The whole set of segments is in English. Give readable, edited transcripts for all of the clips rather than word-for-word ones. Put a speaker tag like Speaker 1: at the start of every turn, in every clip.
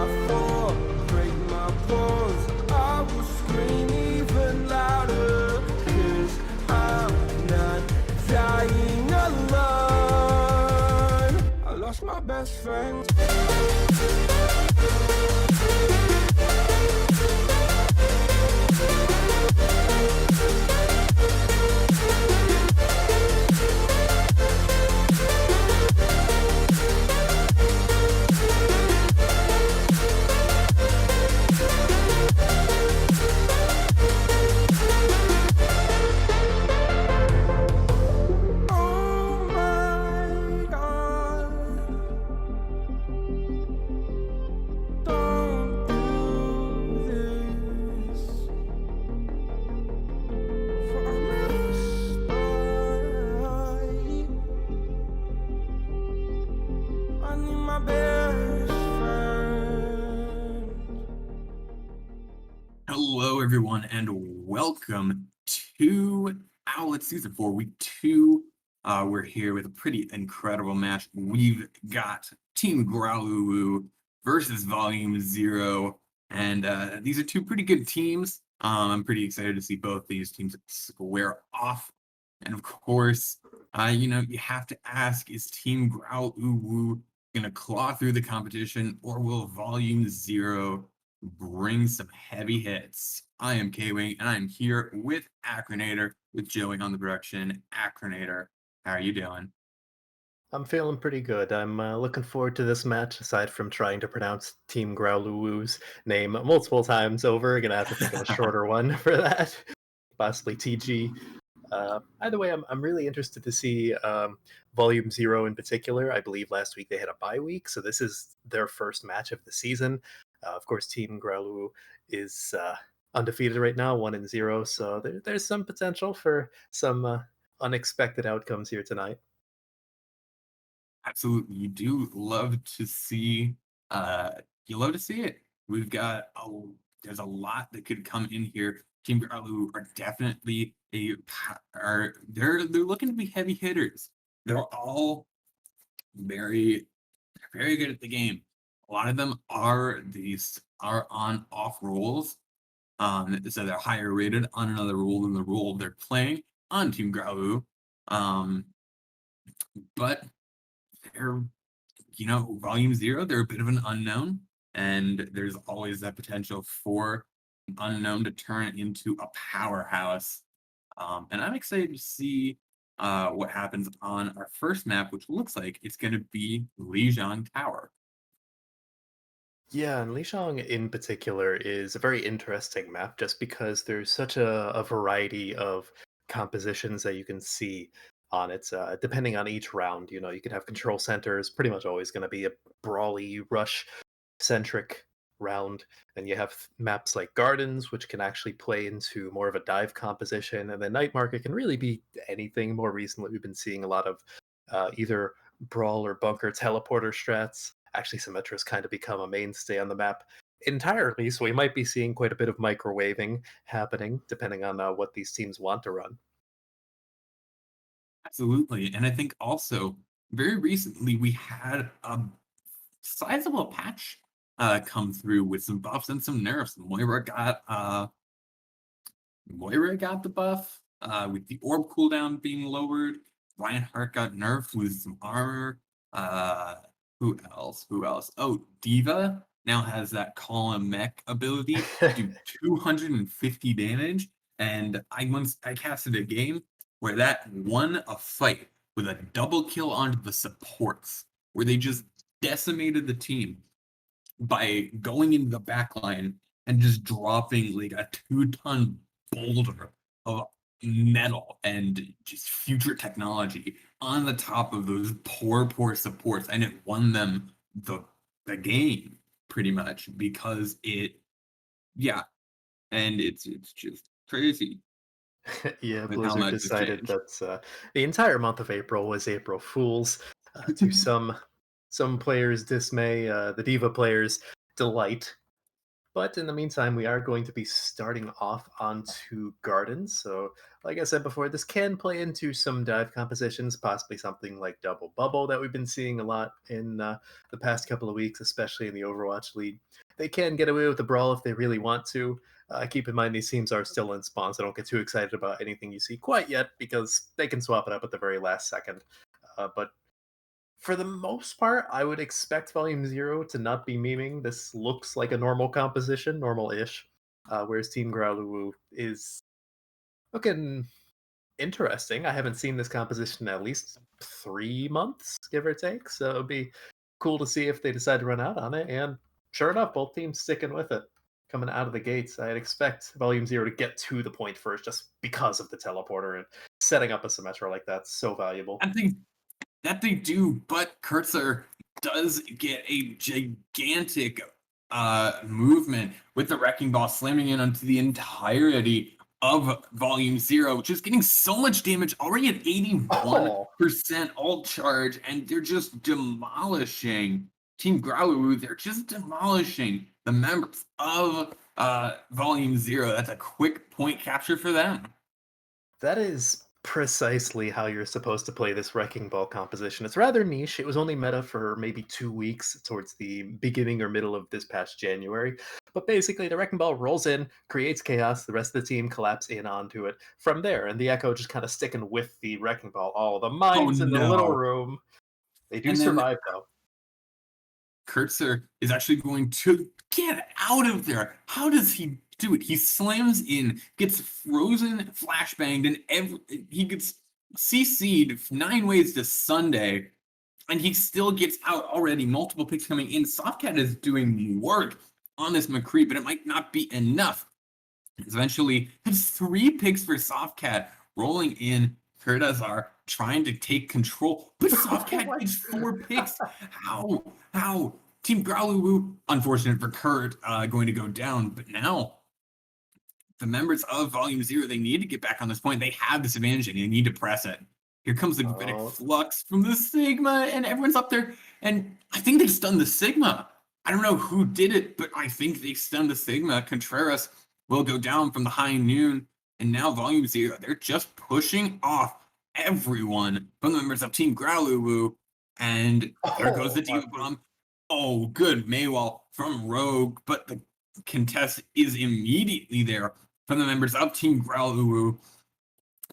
Speaker 1: I fall, break my bones, I will scream even louder, 'cause I'm not dying alone. I lost my best friend. Oh my God, don't do this, for I must die. I need my best friend.
Speaker 2: Hello, everyone, and welcome to Owlet Season 4, Week 2. We're here with a pretty incredible match. We've got Team Growluwu versus Volume Zero, and these are two pretty good teams. I'm pretty excited to see both these teams square off. And of course, you have to ask, is Team Growluwu going to claw through the competition, or will Volume Zero bring some heavy hits? I am K-Wing, and I'm here with Acronator, with Joey on the production. Acronator, how are you doing?
Speaker 3: I'm feeling pretty good. I'm looking forward to this match, aside from trying to pronounce Team Growluwu's name multiple times over. Gonna have to think of a shorter one for that. Possibly TG. Either way, I'm really interested to see Volume Zero in particular. I believe last week they had a bye week, so this is their first match of the season. Of course, Team Growluwu is undefeated right now, 1-0. So there's some potential for some unexpected outcomes here tonight.
Speaker 2: Absolutely, uh, you love to see it. We've got there's a lot that could come in here. Team Growluwu are definitely they're looking to be heavy hitters. They're all very very good at the game. A lot of them are on off rolls. So they're higher rated on another role than the role they're playing on Team Growluwu. Um, but they're Volume Zero, they're a bit of an unknown, and there's always that potential for an unknown to turn into a powerhouse. And I'm excited to see what happens on our first map, which looks like it's going to be Lijiang Tower.
Speaker 3: Yeah, and Lijiang in particular is a very interesting map just because there's such a variety of compositions that you can see on it, depending on each round. You know, you can have control centers, pretty much always going to be a brawly, rush centric round. And you have maps like Gardens, which can actually play into more of a dive composition. And then Night Market can really be anything. More recently, we've been seeing a lot of either brawl or bunker teleporter strats. Actually, Symmetra's kind of become a mainstay on the map entirely, so we might be seeing quite a bit of microwaving happening, depending on what these teams want to run.
Speaker 2: Absolutely. And I think also very recently we had a sizable patch come through with some buffs and some nerfs. Moira got the buff with the orb cooldown being lowered. Reinhardt got nerfed with some armor. Uh, who else? Who else? Oh, Diva now has that column mech ability to do 250 damage. And I casted a game where that won a fight with a double kill onto the supports, where they just decimated the team by going into the back line and just dropping like a 2-ton boulder of metal and just future technology on the top of those poor supports, and it won them the game pretty much because yeah, and it's just crazy
Speaker 3: Yeah,
Speaker 2: with how
Speaker 3: Blizzard
Speaker 2: much has
Speaker 3: decided
Speaker 2: changed.
Speaker 3: that the entire month of April was April Fools. To some players' dismay, the Diva players' delight. But in the meantime, we are going to be starting off onto Gardens. So, like I said before, this can play into some dive compositions, possibly something like Double Bubble that we've been seeing a lot in the past couple of weeks, especially in the Overwatch League. They can get away with the brawl if they really want to. Keep in mind, these teams are still in spawn, so don't get too excited about anything you see quite yet, because they can swap it up at the very last second. But for the most part, I would expect Volume Zero to not be memeing. This looks like a normal composition, normal-ish, whereas Team Growluwu is looking interesting. I haven't seen this composition in at least 3 months, give or take, so it'd be cool to see if they decide to run out on it. And sure enough, both teams sticking with it. Coming out of the gates, I'd expect Volume Zero to get to the point first, just because of the teleporter, and setting up a Symmetra like that's so valuable.
Speaker 2: I think that they do, but Kurtzer does get a gigantic movement with the Wrecking Ball slamming in onto the entirety of Volume Zero, which is getting so much damage, already at 81% ult charge, and they're just demolishing Team Growluwu. They're just demolishing the members of Volume Zero. That's a quick point capture for them.
Speaker 3: That is precisely how you're supposed to play this Wrecking Ball composition. It's rather niche. It was only meta for maybe 2 weeks towards the beginning or middle of this past January. But basically, the Wrecking Ball rolls in, creates chaos, the rest of the team collapse in onto it from there, and the Echo just kind of sticking with the Wrecking Ball. All the mines in the little room. They do survive, though.
Speaker 2: Kurtzer is actually going to get out of there. How does he do it? He slams in, gets frozen, flashbanged, and he gets CC'd 9 ways to Sunday, and he still gets out already. Multiple picks coming in. Softcat is doing work on this McCree, but it might not be enough. Eventually, has 3 picks for Softcat rolling in. Kurtazar trying to take control, but Softcat gets 4 picks. How? Team Growluwu, unfortunate for Kurt, going to go down. But now, the members of Volume Zero, they need to get back on this point. They have this advantage, and they need to press it. Here comes the Gravitic Flux from the Sigma, and everyone's up there. And I think they stunned the Sigma. I don't know who did it, but I think they stunned the Sigma. Contreras will go down from the high noon. And now Volume Zero, they're just pushing off everyone from the members of Team Growluwu. And there goes the Diva Bomb. Oh, good Maywall from Rogue, but the contest is immediately there from the members of Team Growluwu.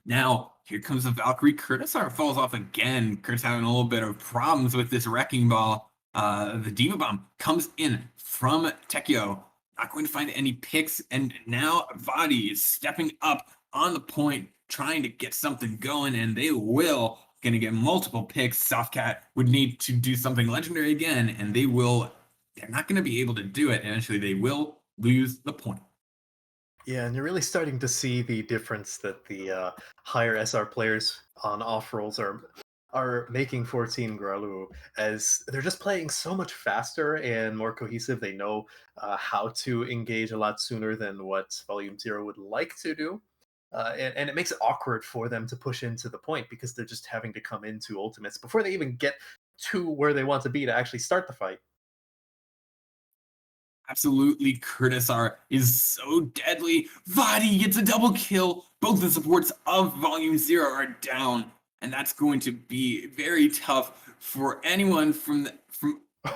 Speaker 2: Now, here comes the Valkyrie. Kurtazar falls off again. Kurt's having a little bit of problems with this Wrecking Ball. The Diva Bomb comes in from Tekio. Not going to find any picks, and now Vadi is stepping up on the point, trying to get something going, and they will. Going to get multiple picks. Softcat would need to do something legendary again, and they will. They're not going to be able to do it. Eventually, they will lose the point.
Speaker 3: Yeah, and you're really starting to see the difference that the higher SR players on off rolls are making for Team Growluwu, as they're just playing so much faster and more cohesive. They know how to engage a lot sooner than what Volume Zero would like to do. And it makes it awkward for them to push into the point, because they're just having to come into ultimates before they even get to where they want to be to actually start the fight.
Speaker 2: Absolutely, Kurtazar is so deadly. Vadi gets a double kill. Both the supports of Volume Zero are down, and that's going to be very tough for anyone from.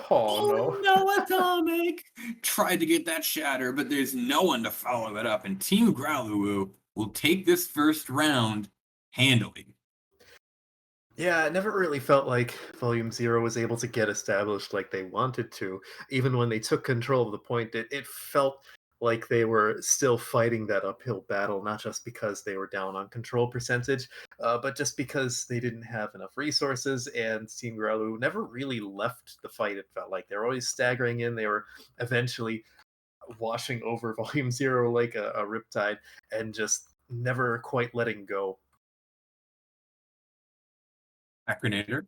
Speaker 2: No, Atomic tried to get that shatter, but there's no one to follow it up, and Team Growluwu will take this first round handily.
Speaker 3: Yeah, it never really felt like Volume Zero was able to get established like they wanted to. Even when they took control of the point, it felt like they were still fighting that uphill battle, not just because they were down on control percentage, but just because they didn't have enough resources, and Team Growluwu never really left the fight, it felt like. They were always staggering in. They were eventually washing over Volume Zero like a riptide, and just never quite letting go.
Speaker 2: Acronator,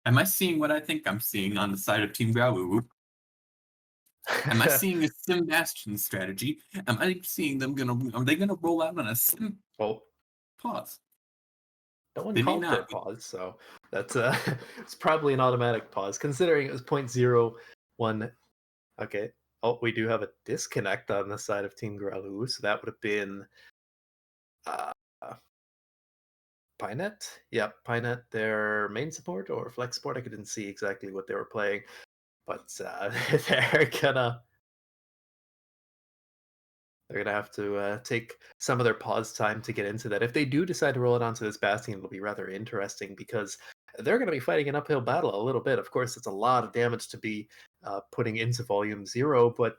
Speaker 2: am I seeing what I think I'm seeing on the side of Team Growluwu? Am I seeing a Sim Bastion strategy? Am I seeing them are they gonna roll out on a Sim pause?
Speaker 3: No one called for a pause, so that's it's probably an automatic pause, considering it was 0.01. Okay, Oh, we do have a disconnect on the side of Team Growluwu, so that would have been uh, Pinet. Yep, Pinet, their main support or flex support. I couldn't see exactly what they were playing, but they're gonna they're gonna have to take some of their pause time to get into that. If they do decide to roll it onto this Bastion, it'll be rather interesting because they're going to be fighting an uphill battle a little bit. Of course, it's a lot of damage to be putting into Volume Zero, but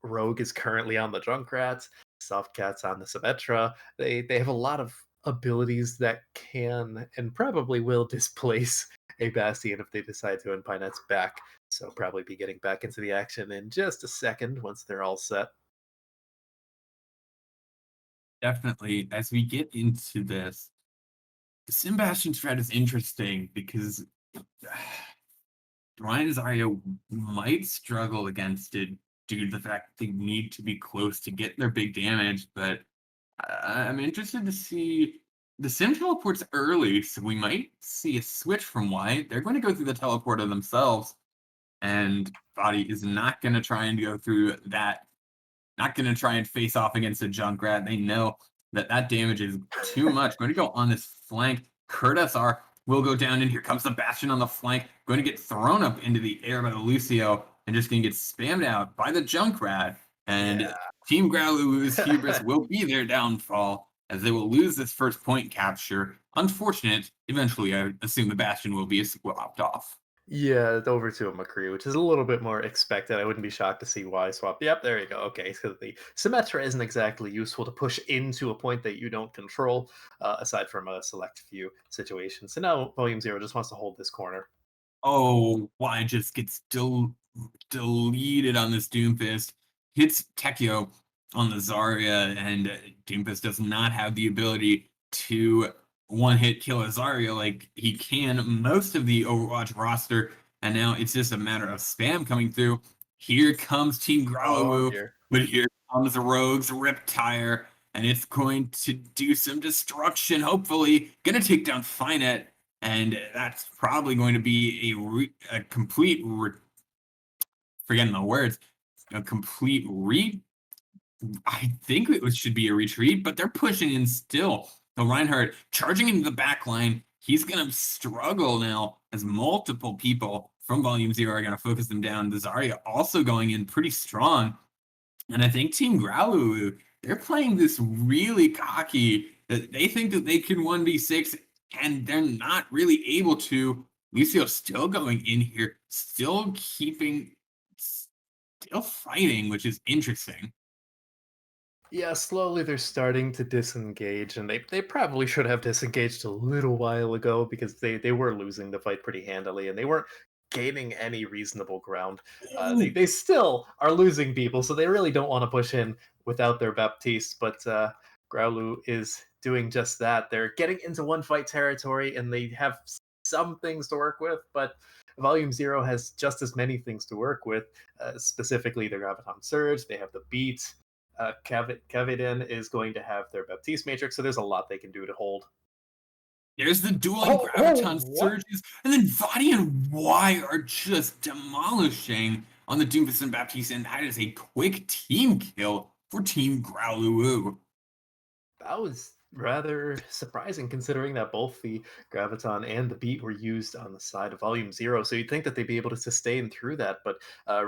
Speaker 3: Rogue is currently on the Junkrat, Softcat's on the Symmetra. They have a lot of abilities that can and probably will displace a Bastion if they decide to, and Pinet's back. So probably be getting back into the action in just a second once they're all set.
Speaker 2: Definitely, as we get into this, the Sebastian threat is interesting because Ryan Azario might struggle against it due to the fact that they need to be close to get their big damage, but I'm interested to see the Sim teleports early, so we might see a switch from Y. They're going to go through the teleporter themselves, and Body is not going to try and go through that, not going to try and face off against a Junkrat. They know that that damage is too much. Going to go on this flank. Curtis R will go down, and here comes the Bastion on the flank. Going to get thrown up into the air by the Lucio, and just going to get spammed out by the Junkrat. And Team Growluwu's hubris will be their downfall, as they will lose this first point capture. Unfortunate. Eventually, I assume the Bastion will be swapped off.
Speaker 3: Yeah, over to a McCree, which is a little bit more expected. I wouldn't be shocked to see Y swap. Yep, there you go. Okay, so the Symmetra isn't exactly useful to push into a point that you don't control, aside from a select few situations. So now Volume Zero just wants to hold this corner.
Speaker 2: Oh, Y just gets deleted on this Doomfist. Hits Tekio on the Zarya, and Doomfist does not have the ability to one-hit kill a Zarya like he can most of the Overwatch roster, and now it's just a matter of spam coming through. Here comes Team
Speaker 3: Oh
Speaker 2: Growluwu,
Speaker 3: dear.
Speaker 2: but here comes Rogue's Riptire, and it's going to do some destruction, hopefully. Gonna take down Finet, and that's probably going to be a complete forgetting the words, a complete I think it should be a retreat, but they're pushing in still. So Reinhardt charging into the back line. He's going to struggle now as multiple people from Volume Zero are going to focus them down. The Zarya also going in pretty strong. And I think Team Growluwu, they're playing this really cocky that they think that they can 1v6 and they're not really able to. Lucio still going in here, still fighting, which is interesting.
Speaker 3: Yeah, slowly they're starting to disengage, and they probably should have disengaged a little while ago because they were losing the fight pretty handily, and they weren't gaining any reasonable ground. They still are losing people, so they really don't want to push in without their Baptiste, but Growlu is doing just that. They're getting into one fight territory, and they have some things to work with, but Volume Zero has just as many things to work with, specifically the Graviton Surge, they have the Beat, Kavidin is going to have their Baptiste Matrix, so there's a lot they can do to hold.
Speaker 2: There's the dueling Graviton Surges, and then Vadi and Y are just demolishing on the Doomfist and Baptiste, and that is a quick team kill for Team Growluwu.
Speaker 3: That was rather surprising considering that both the Graviton and the Beat were used on the side of Volume Zero, so you'd think that they'd be able to sustain through that, but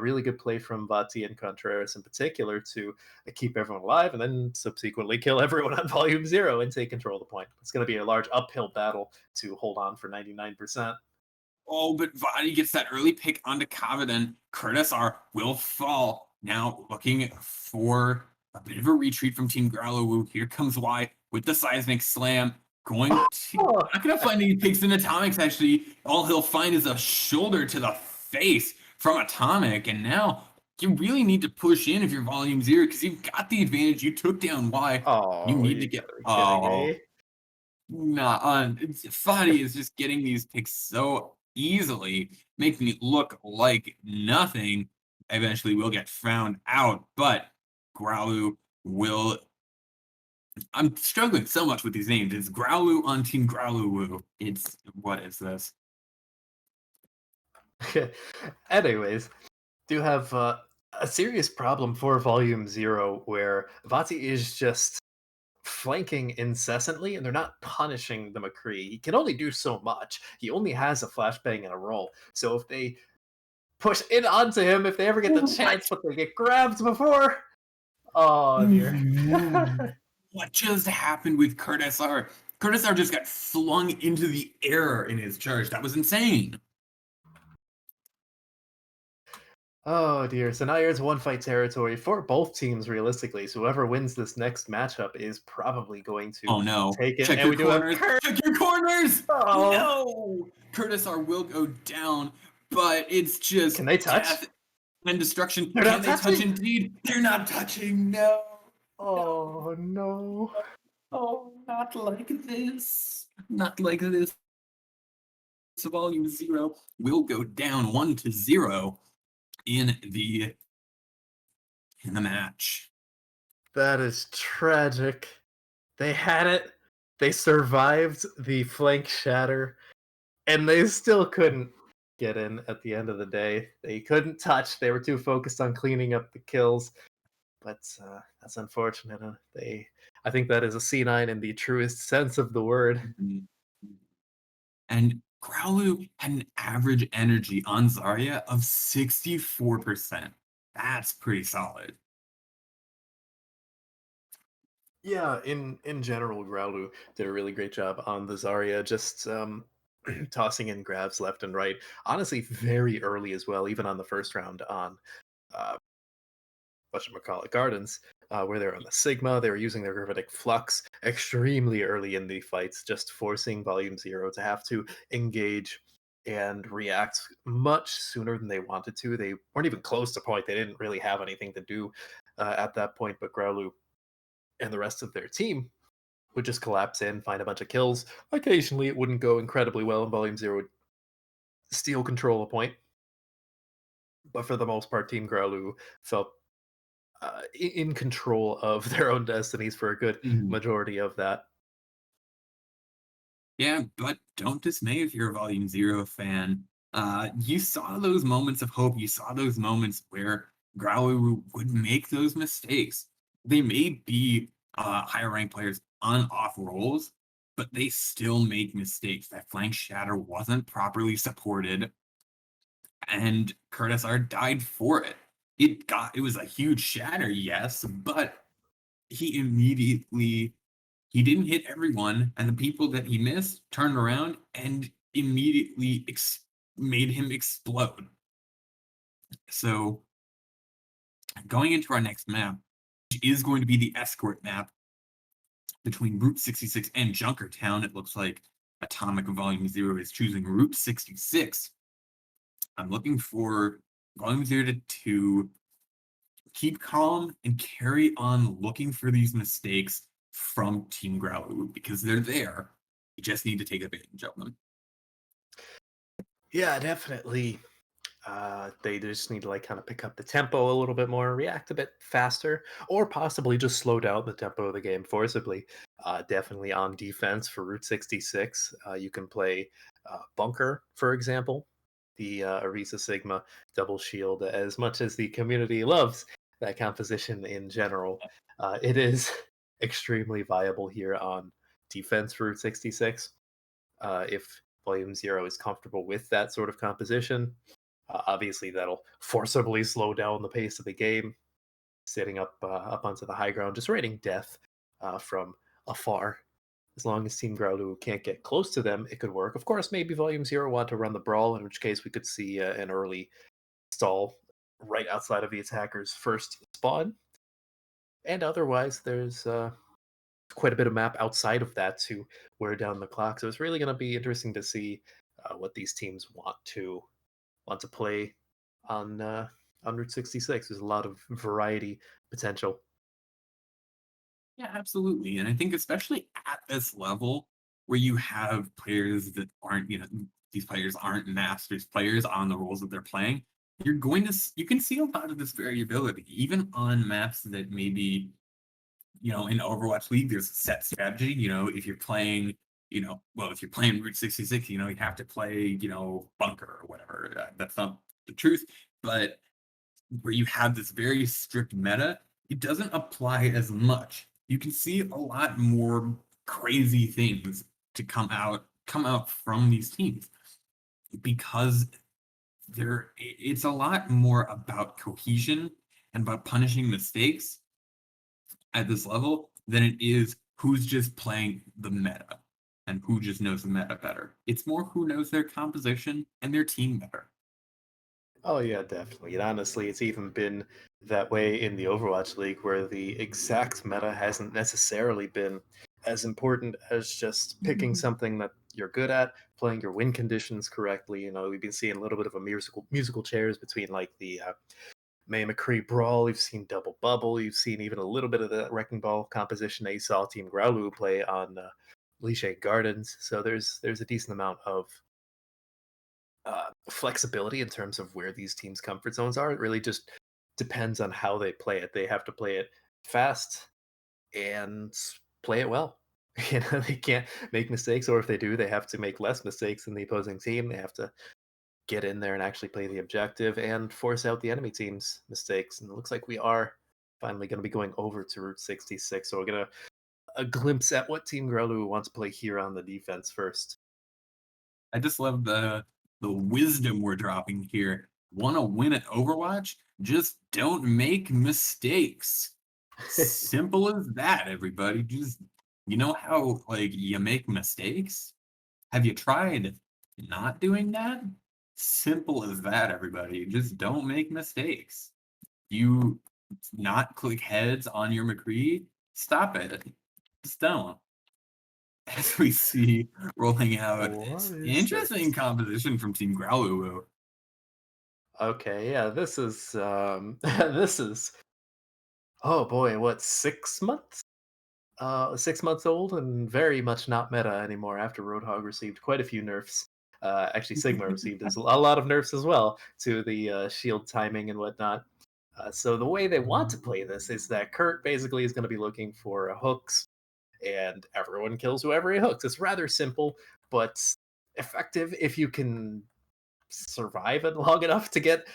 Speaker 3: really good play from Vati and Contreras in particular to keep everyone alive and then subsequently kill everyone on Volume Zero and take control of the point. It's going to be a large uphill battle to hold on for 99%.
Speaker 2: Oh, but Vadi gets that early pick onto Kavidin. Curtis R will fall. Now looking for a bit of a retreat from Team Growluwu. Here comes Y with the seismic slam. Not gonna find any picks in Atomics, actually. All he'll find is a shoulder to the face from Atomic. And now you really need to push in if you're Volume Zero, because you've got the advantage. You took down Y. You
Speaker 3: Oh,
Speaker 2: need to
Speaker 3: you
Speaker 2: get.
Speaker 3: gotta be kidding
Speaker 2: Oh,
Speaker 3: me.
Speaker 2: nah, Fadi is just getting these picks so easily, making it look like nothing. Eventually, will get found out, but Growlu will. I'm struggling so much with these names. It's Growlu on Team Growluwu. It's what is this?
Speaker 3: Anyways, do have a serious problem for Volume Zero, where Vati is just flanking incessantly, and they're not punishing the McCree. He can only do so much. He only has a flashbang and a roll. So if they push in onto him, if they ever get the
Speaker 2: What?
Speaker 3: chance, but they get grabbed before, oh dear.
Speaker 2: What just happened with Curtis R? Curtis R just got flung into the air in his charge. That was insane.
Speaker 3: Oh dear. So now you're into one fight territory for both teams, realistically. So whoever wins this next matchup is probably going to
Speaker 2: Oh no.
Speaker 3: take it.
Speaker 2: Check
Speaker 3: And
Speaker 2: your
Speaker 3: we do have
Speaker 2: corners. Check your corners.
Speaker 3: Oh.
Speaker 2: No. Curtis R will go down, but it's just
Speaker 3: Can they touch?
Speaker 2: death and destruction.
Speaker 3: They're
Speaker 2: Can
Speaker 3: not
Speaker 2: they touch
Speaker 3: touching?
Speaker 2: indeed? They're not touching. No.
Speaker 3: Oh no.
Speaker 2: Oh, not like this. Not like this. So volume 0 will go down 1-0 in the match.
Speaker 3: That is tragic. They had it. They survived the flank shatter, and they still couldn't get in at the end of the day. They couldn't touch. They were too focused on cleaning up the kills. But that's unfortunate. I think that is a C9 in the truest sense of the word.
Speaker 2: Mhm. And Growluwu had an average energy on Zarya of 64%. That's pretty solid.
Speaker 3: Yeah, in general, Growluwu did a really great job on the Zarya, just tossing in grabs left and right. Honestly, very early as well, even on the first round on uh, whatchamacallit, Gardens, where they're on the Sigma. They were using their Gravitic Flux extremely early in the fights, just forcing Volume Zero to have to engage and react much sooner than they wanted to. They weren't even close to point. They didn't really have anything to do at that point, but Growluwu and the rest of their team would just collapse in, find a bunch of kills. Occasionally, it wouldn't go incredibly well, and Volume Zero would steal control a point. But for the most part, Team Growluwu felt in control of their own destinies for a good
Speaker 2: Mhm.
Speaker 3: majority of that.
Speaker 2: Yeah, but don't dismay if you're a Volume 0 fan. You saw those moments of hope. You saw those moments where Growluwu would make those mistakes. They may be higher ranked players on off rolls, but they still make mistakes. That flank shatter wasn't properly supported, and Curtis R died for it. It was a huge shatter, yes, but he immediately he didn't hit everyone, and the people that he missed turned around and immediately made him explode. So, going into our next map, which is going to be the escort map between Route 66 and Junkertown, it looks like Atomic Volume 0 is choosing Route 66. I'm looking for Volume 0 to keep calm and carry on looking for these mistakes from Team Growluwu because they're there. You just need to take advantage of them.
Speaker 3: Yeah, definitely. They just need to like kind of pick up the tempo a little bit more, react a bit faster, or possibly just slow down the tempo of the game forcibly. Definitely on defense for Route 66, you can play Bunker, for example, the Arisa Sigma double shield. As much as the community loves that composition in general, it is extremely viable here on defense for Route 66. If Volume Zero is comfortable with that sort of composition, obviously, that'll forcibly slow down the pace of the game, sitting up onto the high ground, just raining death from afar. As long as Team Growluwu can't get close to them, it could work. Of course, maybe Volume Zero want to run the brawl, in which case we could see an early stall right outside of the attacker's first spawn. And otherwise, there's quite a bit of map outside of that to wear down the clock. So it's really going to be interesting to see what these teams want to play on Route 66. There's a lot of variety potential.
Speaker 2: Yeah, absolutely. And I think especially at this level where you have players that aren't, these players aren't masters players on the roles that they're playing, you can see a lot of this variability, even on maps that maybe, in Overwatch League, there's a set strategy. If you're playing, if you're playing Route 66, you have to play, Bunker or whatever. That's not the truth. But where you have this very strict meta, it doesn't apply as much. You can see a lot more crazy things to come out from these teams because it's a lot more about cohesion and about punishing mistakes at this level than it is who's just playing the meta and who just knows the meta better. It's more who knows their composition and their team better.
Speaker 3: Oh yeah, definitely. And honestly, it's even been that way in the Overwatch League, where the exact meta hasn't necessarily been as important as just picking something that you're good at, playing your win conditions correctly. We've been seeing a little bit of a musical chairs between like the May McCree brawl. You've seen double bubble. You've seen even a little bit of the wrecking ball composition that you saw Team Growluwu play on Liché Gardens. So there's a decent amount of flexibility in terms of where these teams' comfort zones are. It really just depends on how they play it. They have to play it fast and play it well. They can't make mistakes, or if they do, they have to make less mistakes than the opposing team. They have to get in there and actually play the objective and force out the enemy team's mistakes. And it looks like we are finally going to be going over to Route 66. So we're going to a glimpse at what Team Growluwu wants to play here on the defense first.
Speaker 2: I just love the wisdom we're dropping here. Want to win at Overwatch? Just don't make mistakes. Simple as that, everybody. Just you know how like you make mistakes? Have you tried not doing that? Simple as that, everybody. Just don't make mistakes. You not click heads on your McCree? Stop it. Just don't. As we see rolling out
Speaker 3: What
Speaker 2: this
Speaker 3: is
Speaker 2: interesting
Speaker 3: this?
Speaker 2: composition from Team Growluwu.
Speaker 3: Okay, yeah, this is this is oh boy, what 6 months? 6 months old and very much not meta anymore after Roadhog received quite a few nerfs. Actually, Sigma received a lot of nerfs as well to the shield timing and whatnot. So the way they want to play this is that Kurt basically is going to be looking for hooks, and everyone kills whoever he hooks. It's rather simple, but effective if you can survive it long enough to get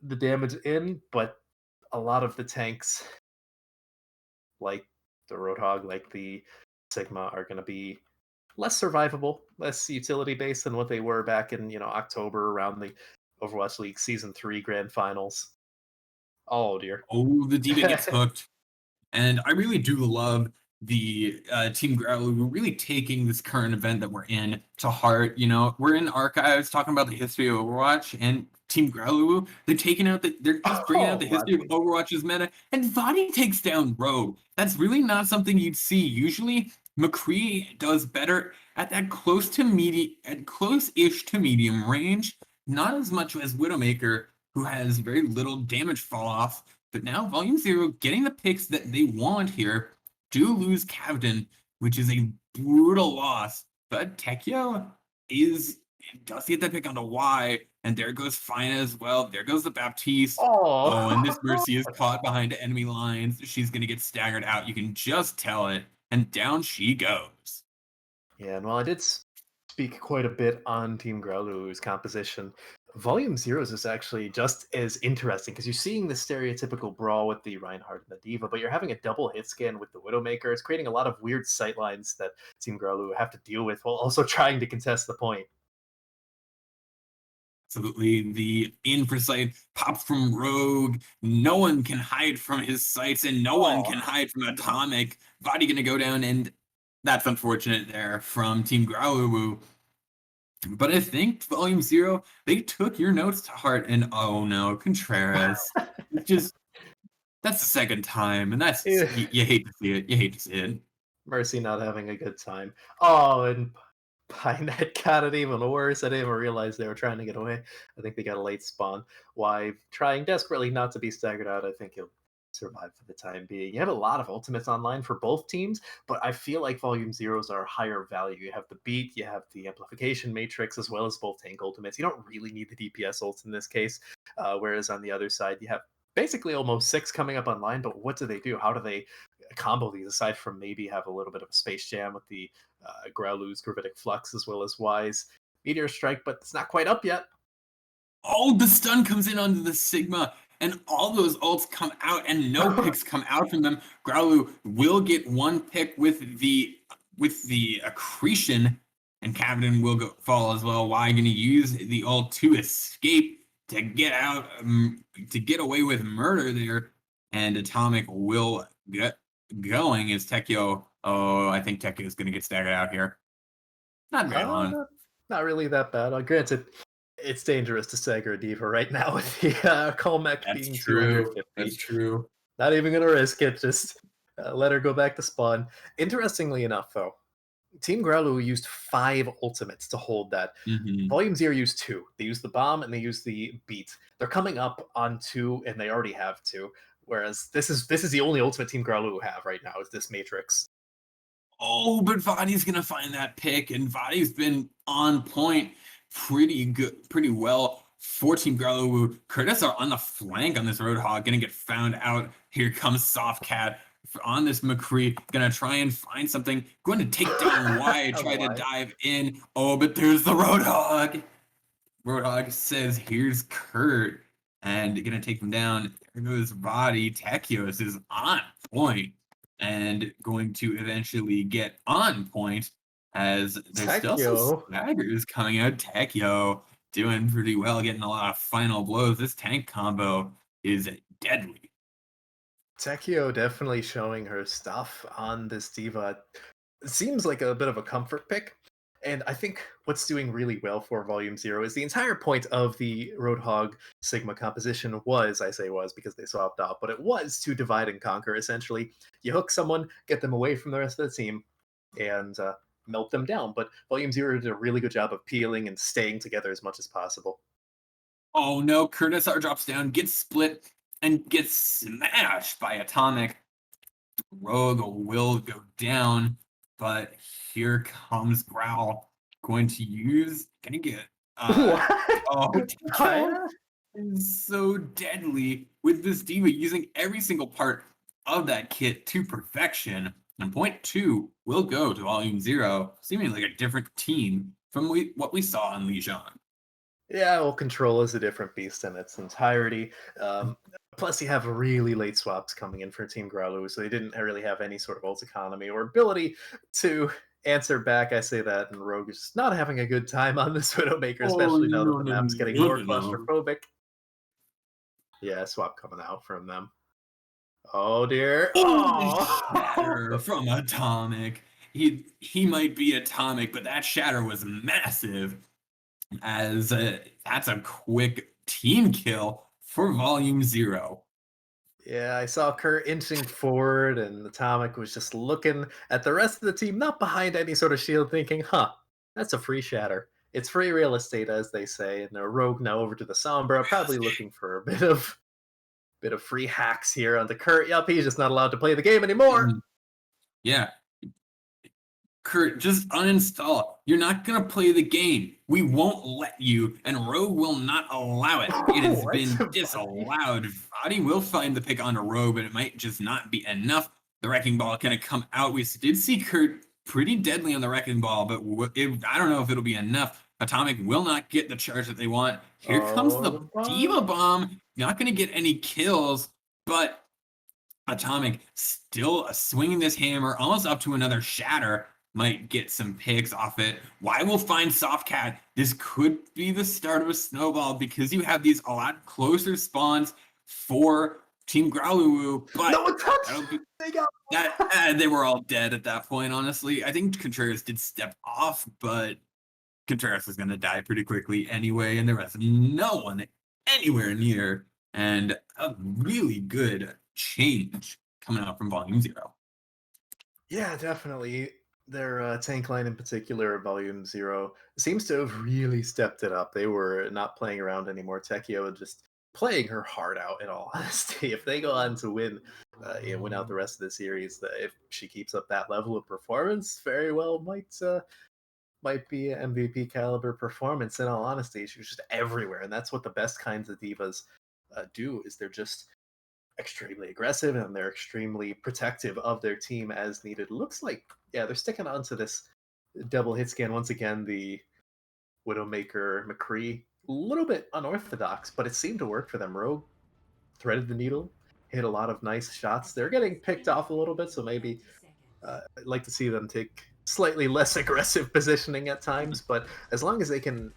Speaker 3: the damage in. But a lot of the tanks, like the Roadhog, like the Sigma, are going to be less survivable, less utility based than what they were back in October around the Overwatch League Season 3 Grand Finals. Oh dear.
Speaker 2: Oh, the D.Va gets hooked. And I really do love the Team Growluwu really taking this current event that we're in to heart. We're in archives talking about the history of Overwatch, and Team Growluwu, they're just bringing out
Speaker 3: Oh,
Speaker 2: the history of
Speaker 3: Vadi.
Speaker 2: Overwatch's meta, and Vadi takes down Rogue. That's really not something you'd see. Usually, McCree does better at that close-ish to medium range, not as much as Widowmaker, who has very little damage fall off. But now Volume Zero getting the picks that they want here do lose Cavden, which is a brutal loss. But Tekio does get that pick onto Y, and there goes Fina as well. There goes the Baptiste.
Speaker 3: Oh.
Speaker 2: Oh, and this Mercy is caught behind enemy lines. She's gonna get staggered out. You can just tell it. And down she goes.
Speaker 3: Yeah, and while I did speak quite a bit on Team Growluwu's composition, Volume Zeros is actually just as interesting because you're seeing the stereotypical brawl with the Reinhardt and the D.Va, but you're having a double hit scan with the Widowmaker. It's creating a lot of weird sightlines that Team Growluwu have to deal with while also trying to contest the point.
Speaker 2: Absolutely, the infrasight pops from Rogue. No one can hide from his sights, and no one
Speaker 3: Oh.
Speaker 2: can hide from Atomic. Vadi gonna go down, and that's unfortunate there from Team Growluwu. But I think Volume Zero, they took your notes to heart, and oh no, Contreras. It's just that's the second time, and that's you hate to see it. You hate to see it.
Speaker 3: Mercy not having a good time. Oh, and Pinet got it even worse. I didn't even realize they were trying to get away. I think they got a late spawn. Why trying desperately not to be staggered out. I think he'll survive for the time being. You have a lot of ultimates online for both teams, but I feel like Volume Zeros are higher value. You have the beat, you have the amplification matrix, as well as both tank ultimates. You don't really need the DPS ults in this case. Whereas on the other side, you have basically almost 6 coming up online, but what do they do? How do they combo these aside from maybe have a little bit of a space jam with the Growluwu's Gravitic Flux as well as Y's Meteor Strike, but it's not quite up yet.
Speaker 2: Oh, the stun comes in onto the Sigma. and all those ults come out, and no picks come out from them. Growluwu will get one pick with the accretion, and Captain will fall as well. Why going to use the ult to escape to get out, to get away with murder there, and Atomic will get going as Tekio. Oh, I think Tekio is going to get staggered out here. Not very long.
Speaker 3: Not really that bad. Granted, it's dangerous to stagger a diva right now with the Colmec
Speaker 2: That's
Speaker 3: being
Speaker 2: true.
Speaker 3: 250.
Speaker 2: That's true.
Speaker 3: Not even going to risk it. Just let her go back to spawn. Interestingly enough, though, Team Growluwu used 5 ultimates to hold that. Volume 0 used 2. They used the bomb and they used the beat. They're coming up on 2, and they already have 2. Whereas this is the only ultimate Team Growluwu have right now is this Matrix.
Speaker 2: Oh, but Vadi's gonna find that pick, and Vadi's been on point pretty well for Team Growluwu. Curtis are on the flank on this Roadhog, gonna get found out. Here comes Softcat on this McCree, gonna try and find something, going to take down Wyatt, try to dive in. Oh, but there's the Roadhog. Roadhog says, here's Kurt, and gonna take him down. There goes Vadi. Tekios is on point and going to eventually get on point as there's still some swaggers coming out. Tekio doing pretty well, getting a lot of final blows. This tank combo is deadly.
Speaker 3: Tekio definitely showing her stuff on this diva. It seems like a bit of a comfort pick. And I think what's doing really well for Volume 0 is the entire point of the Roadhog Sigma composition was, I say was because they swapped off, but it was to divide and conquer, essentially. You hook someone, get them away from the rest of the team, and melt them down. But Volume 0 did a really good job of peeling and staying together as much as possible.
Speaker 2: Oh no, Curtis R drops down, gets split, and gets smashed by Atomic. Rogue will go down, but here comes Growl, gonna get Tekio is so deadly with this diva, using every single part of that kit to perfection. And point 2 will go to Volume 0, seeming like a different team from what we saw in Lijiang.
Speaker 3: Yeah, well, Control is a different beast in its entirety. Plus, you have really late swaps coming in for Team Growluwu, so they didn't really have any sort of ult economy or ability to answer back. I say that, and Rogue is just not having a good time on this Widowmaker, especially now that the map's getting more claustrophobic. Yeah, swap coming out from them. Oh dear!
Speaker 2: Oh, shatter from Atomic. He might be Atomic, but that shatter was massive. As that's a quick team kill for Volume 0.
Speaker 3: Yeah, I saw Kurt inching forward, and Atomic was just looking at the rest of the team, not behind any sort of shield, thinking, huh, that's a free shatter. It's free real estate, as they say, and Rogue now over to the Sombra, probably looking for a bit of free hacks here onto Kurt. Yup, he's just not allowed to play the game anymore.
Speaker 2: Yeah. Kurt, just uninstall. You're not going to play the game. We won't let you, and Rogue will not allow it. It has been disallowed. Vadi will find the pick onto Rogue, but it might just not be enough. The Wrecking Ball going to come out. We did see Kurt pretty deadly on the Wrecking Ball, but I don't know if it'll be enough. Atomic will not get the charge that they want. Here comes the Diva Bomb. Not going to get any kills, but Atomic still swinging this hammer almost up to another shatter. Might get some picks off it. Why will find Softcat? This could be the start of a snowball because you have these a lot closer spawns for Team Growluwu, but they were all dead at that point, honestly. I think Contreras did step off, but Contreras is going to die pretty quickly anyway, and there was no one anywhere near, and a really good change coming out from Volume 0.
Speaker 3: Yeah, definitely. Their tank line in particular, Volume 0, seems to have really stepped it up. They were not playing around anymore. Tekio just playing her heart out, in all honesty. If they go on to win out the rest of the series, if she keeps up that level of performance, very well might be an MVP caliber performance. In all honesty, she was just everywhere, and that's what the best kinds of divas do. Is they're just extremely aggressive and they're extremely protective of their team as needed. Looks like, yeah, they're sticking on to this double hit scan once again. The Widowmaker McCree, a little bit unorthodox, but it seemed to work for them. Rogue threaded the needle, hit a lot of nice shots. They're getting picked off a little bit, so maybe I'd like to see them take slightly less aggressive positioning at times. But as long as they can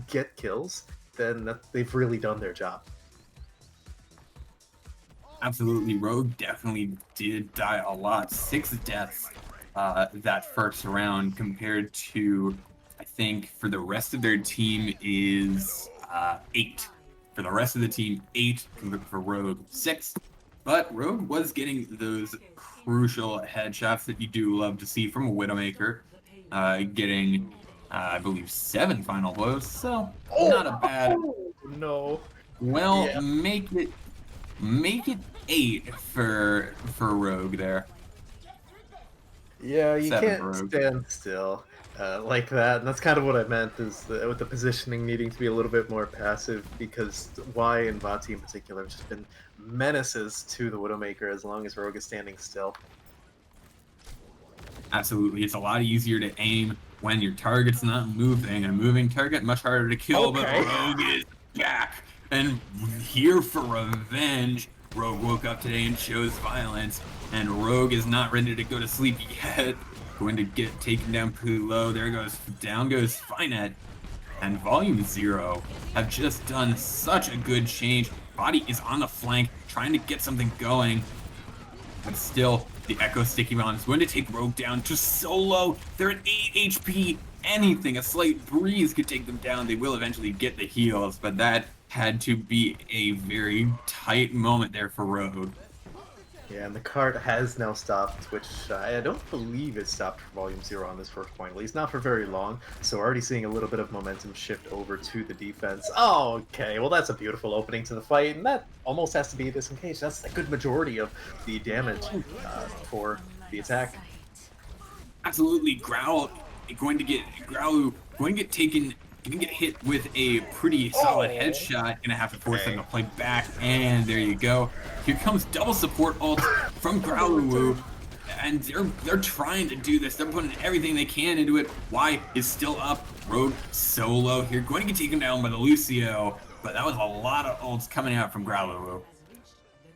Speaker 3: get kills, then they've really done their job.
Speaker 2: Absolutely, Rogue definitely did die a lot. 6 deaths that first round compared to, I think, for the rest of their team is 8. For the rest of the team, 8. For Rogue, 6. But Rogue was getting those crucial headshots that you do love to see from a Widowmaker, getting, I believe, 7 final blows. So not a bad.
Speaker 3: No.
Speaker 2: Well,
Speaker 3: Yeah.
Speaker 2: make it 8 for Rogue there.
Speaker 3: Yeah, you
Speaker 2: 7
Speaker 3: can't
Speaker 2: for Rogue.
Speaker 3: stand still like that. And that's kind of what I meant, is with the positioning needing to be a little bit more passive, because Y and Vati in particular have just been menaces to the Widowmaker as long as Rogue is standing still.
Speaker 2: Absolutely, it's a lot easier to aim when your target's not moving. A moving target, much harder to kill,
Speaker 3: Okay.
Speaker 2: but Rogue is back and here for revenge. Rogue woke up today and chose violence, and Rogue is not ready to go to sleep yet. Going to get taken down pretty low. There goes, down goes Finet. And Volume 0 have just done such a good change. Body is on the flank, trying to get something going. But still, the Echo Sticky Bomb is going to take Rogue down to solo. They're at 8 HP. Anything, a slight breeze could take them down. They will eventually get the heals, but that had to be a very tight moment there for Rogue.
Speaker 3: Yeah, and the cart has now stopped, which I don't believe it stopped for Volume 0 on this first point, at least not for very long. So we're already seeing a little bit of momentum shift over to the defense. Oh, okay, well that's a beautiful opening to the fight, and that almost has to be disengaged. That's a good majority of the damage for the attack.
Speaker 2: Absolutely, Growluwu going to get taken. You can get hit with a pretty solid headshot. Gonna have to force them to play back, and there you go. Here comes double support ult from Growluwu, and they're trying to do this. They're putting everything they can into it. Y is still up. Rogue solo here, going to get taken down by the Lucio, but that was a lot of ults coming out from Growluwu.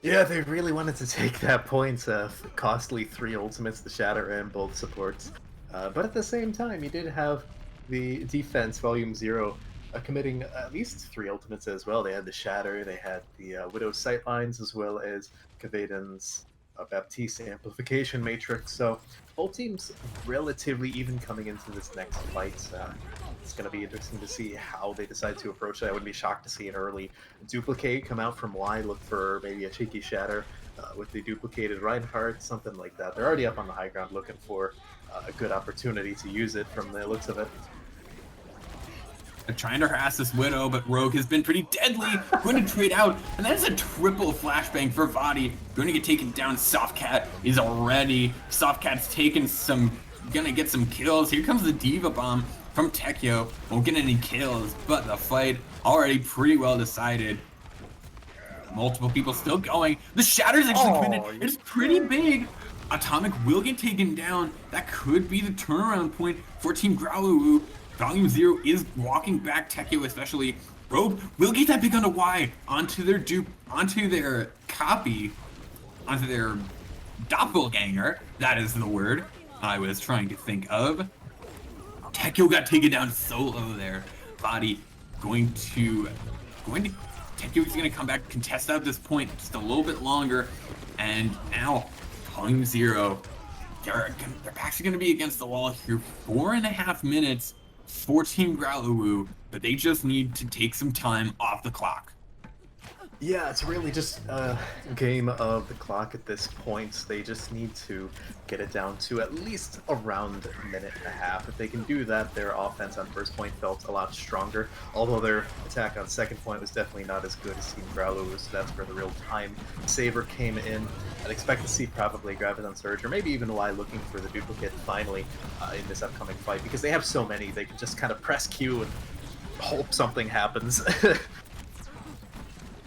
Speaker 3: Yeah, they really wanted to take that point of costly 3 ultimates, the Shatter and both supports. But at the same time, you did have the defense, Volume 0, committing at least 3 ultimates as well. They had the Shatter, they had the Widow's Sightlines, as well as Kavadan's Baptiste Amplification Matrix. So both teams relatively even coming into this next fight. It's going to be interesting to see how they decide to approach it. I wouldn't be shocked to see an early duplicate come out from Y, look for maybe a cheeky Shatter with the duplicated Reinhardt, something like that. They're already up on the high ground looking for a good opportunity to use it from the looks of it.
Speaker 2: They're trying to harass this Widow, but Rogue has been pretty deadly. Going to trade out, and that's a triple flashbang for Vadi. Going to get taken down. Softcat is already. Softcat's taken some, gonna get some kills. Here comes the Diva Bomb from Tekyo. Won't get any kills, but the fight already pretty well decided. Multiple people still going. The Shatter's actually committed. It's pretty big. Atomic will get taken down. That could be the turnaround point for Team Growluwu. Volume 0 is walking back, Tekyo especially. Rogue will get that big onto Y, onto their dupe, onto their copy, onto their doppelganger. That is the word I was trying to think of. Tekyo got taken down solo there. Body Tekyo is going to come back, contest out this point just a little bit longer, and now Volume 0, they're actually going to be against the wall here. 4.5 minutes for Team Growluwu, but they just need to take some time off the clock.
Speaker 3: Yeah, it's really just a game of the clock at this point. They just need to get it down to at least around a minute and a half. If they can do that, their offense on first point felt a lot stronger, although their attack on second point was definitely not as good as Team Growluwu, so that's where the real time saver came in. I'd expect to see probably Graviton Surge, or maybe even Y looking for the duplicate finally in this upcoming fight, because they have so many, they can just kind of press Q and hope something happens.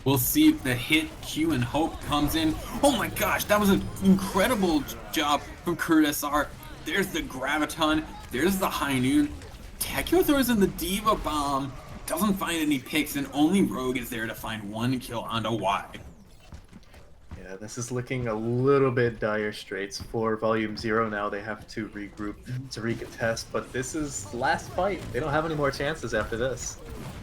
Speaker 2: We'll see if the hit Q and Hope comes in. Oh my gosh, that was an incredible job from Curtis R. There's the Graviton, there's the High Noon. Tekyo throws in the Diva Bomb, doesn't find any picks, and only Rogue is there to find one kill onto Y.
Speaker 3: Yeah, this is looking a little bit dire straits for Volume Zero now. They have to regroup to recontest, but this is last fight. They don't have any more chances after this.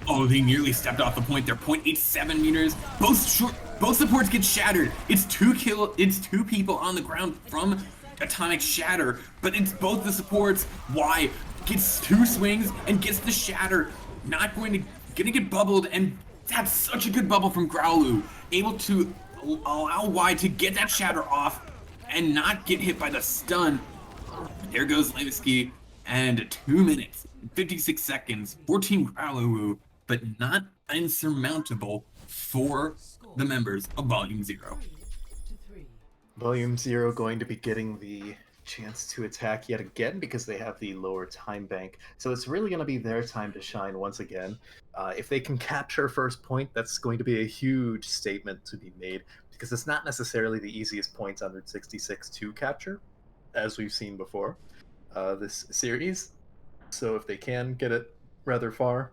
Speaker 2: Oh, they nearly stepped off the point. They're 0.87 meters. Both supports get shattered. It's two people on the ground from atomic shatter, but it's both the supports. Why? Gets 2 swings and gets the shatter. Gonna get bubbled, and that's such a good bubble from Growluwu. Able to allow Y to get that shatter off and not get hit by the stun. There goes Levski, and 2 minutes, 56 seconds, 14 Growluwu, but not insurmountable for the members of Volume Zero.
Speaker 3: Volume Zero going to be getting the chance to attack yet again because they have the lower time bank. So it's really going to be their time to shine once again. If they can capture first point, that's going to be a huge statement to be made because it's not necessarily the easiest points on Route 66 to capture, as we've seen before this series. So if they can get it rather far,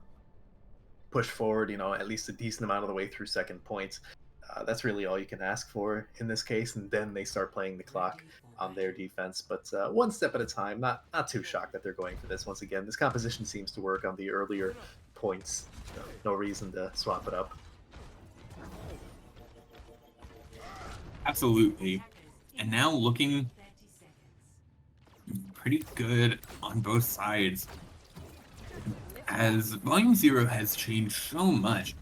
Speaker 3: push forward, at least a decent amount of the way through second points, that's really all you can ask for in this case, and then they start playing the clock on their defense. But one step at a time. Not too shocked that they're going for this once again. This composition seems to work on the earlier points. No reason to swap it up.
Speaker 2: Absolutely. And now looking pretty good on both sides, as Volume Zero has changed so much.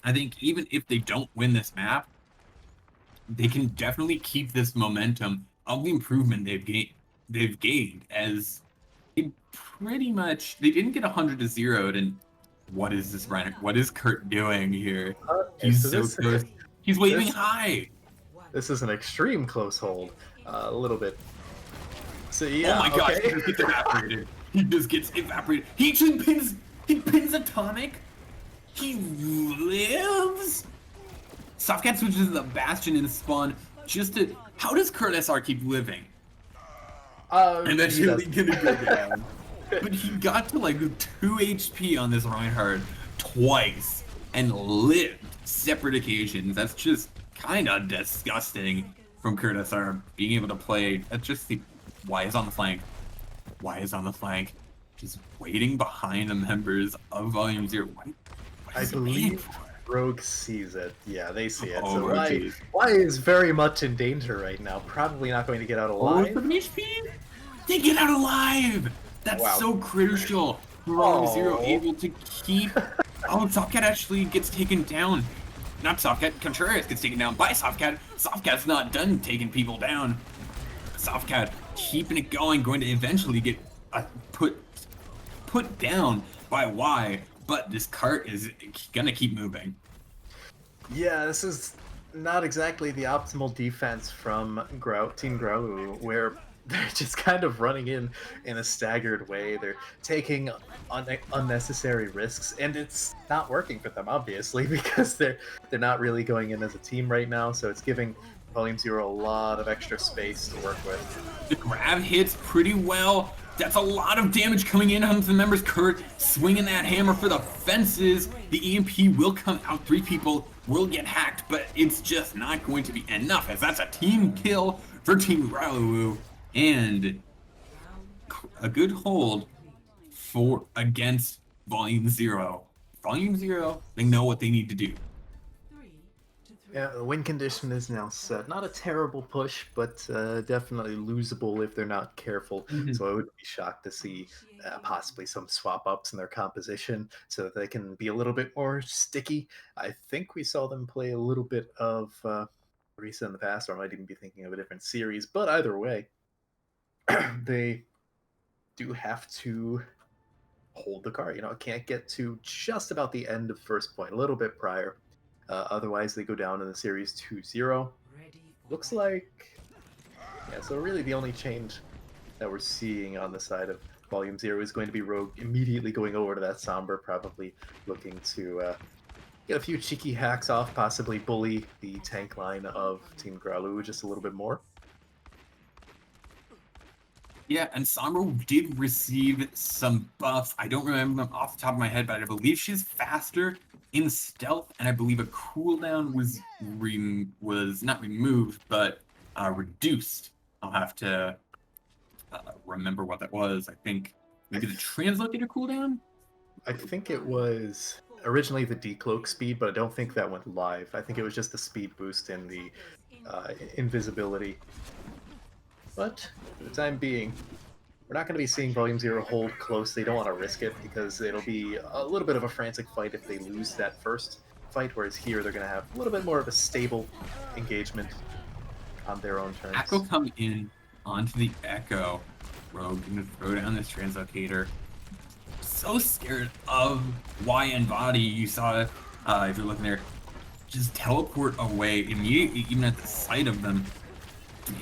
Speaker 2: I think even if they don't win this map, they can definitely keep this momentum of the improvement they've gained, as they didn't get 100 to 0. And what is this, Ryan? What is Kurt doing here? He's so close. He's waving high.
Speaker 3: This is an extreme close hold. A little bit. So yeah.
Speaker 2: Oh my gosh,
Speaker 3: okay.
Speaker 2: he just gets evaporated. He just gets evaporated. He pins Atomic. He lives. Softcat switches to the Bastion in spawn just to. How does Kurt SR keep living? Eventually gonna go down. But he got to like 2 HP on this Reinhardt twice and lived separate occasions. That's just kind of disgusting from Kurt SR being able to play. That's just the Y is on the flank. Y is on the flank. Just waiting behind the members of Volume Zero.
Speaker 3: I believe Rogue sees it. Yeah, they see it.
Speaker 2: Oh,
Speaker 3: So Y is very much in danger right now. Probably not going to get out alive.
Speaker 2: 7 HP? They get out alive! That's so crucial. Volume Zero able to keep. Oh, Softcat actually gets taken down. Not Softcat, Contreras gets taken down by Softcat. Softcat's not done taking people down. Softcat keeping it going to eventually get put down by Y, but this cart is gonna keep moving.
Speaker 3: Yeah, this is not exactly the optimal defense from Team Growluwu, where they're just kind of running in a staggered way. They're taking unnecessary risks, and it's not working for them, obviously, because they're not really going in as a team right now. So it's giving Volume Zero a lot of extra space to work with.
Speaker 2: The grab hits pretty well. That's a lot of damage coming in onto the members. Kurt swinging that hammer for the fences. The EMP will come out. 3 people will get hacked, but it's just not going to be enough, as that's a team kill for Team Growluwu. And a good hold against Volume Zero. Volume Zero, they know what they need to do.
Speaker 3: Yeah, the win condition is now set. Not a terrible push, but definitely losable if they're not careful. So I would be shocked to see possibly some swap ups in their composition so that they can be a little bit more sticky. I think we saw them play a little bit of Risa in the past, or I might even be thinking of a different series. But either way, they do have to hold the card. It can't get to just about the end of first point, a little bit prior. Otherwise, they go down in the series 2-0. Looks like... Yeah, so really the only change that we're seeing on the side of Volume Zero is going to be Rogue immediately going over to that Somber, probably looking to get a few cheeky hacks off, possibly bully the tank line of Team Growluwu just a little bit more.
Speaker 2: Yeah, and Somber did receive some buffs. I don't remember them off the top of my head, but I believe she's faster in stealth, and I believe a cooldown was not removed, but reduced. I'll have to remember what that was. I think
Speaker 3: I,
Speaker 2: maybe the
Speaker 3: th-
Speaker 2: translocator cooldown.
Speaker 3: I think it was originally the decloak speed, but I don't think that went live. I think it was just the speed boost and the invisibility. But for the time being, we're not going to be seeing Volume Zero hold close. They don't want to risk it because it'll be a little bit of a frantic fight if they lose that first fight, whereas here they're going to have a little bit more of a stable engagement on their own
Speaker 2: Echo
Speaker 3: terms.
Speaker 2: come in onto the Echo. Rogue gonna throw down this translocator. So scared of YN body. You saw, if you're looking there, just teleport away immediately, even at the sight of them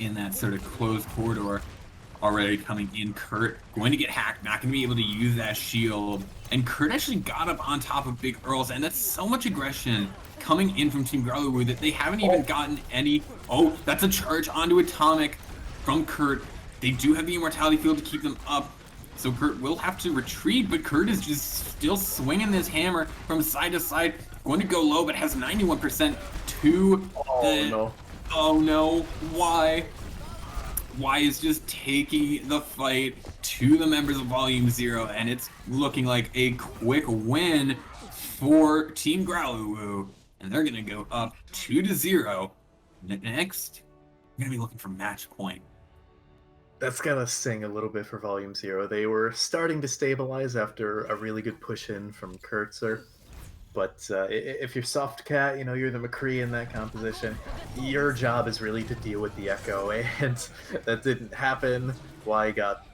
Speaker 2: in that sort of closed corridor. Already coming in. Kurt going to get hacked, not going to be able to use that shield. And Kurt actually got up on top of Big Earls, and that's so much aggression coming in from Team Growluwu that they haven't even gotten any. Oh, that's a charge onto Atomic from Kurt. They do have the Immortality Field to keep them up, so Kurt will have to retreat, but Kurt is just still swinging this hammer from side to side, going to go low, but has 91% to
Speaker 3: Oh
Speaker 2: the...
Speaker 3: no.
Speaker 2: Oh no, why? Y is just taking the fight to the members of Volume Zero, and it's looking like a quick win for Team Growluwu, and they're gonna go up 2-0. Next, we're gonna be looking for match point.
Speaker 3: That's gonna sting a little bit for Volume Zero. They were starting to stabilize after a really good push in from Kurtzer. But if you're Soft Cat, you're the McCree in that composition. Your job is really to deal with the Echo, and that didn't happen. Y got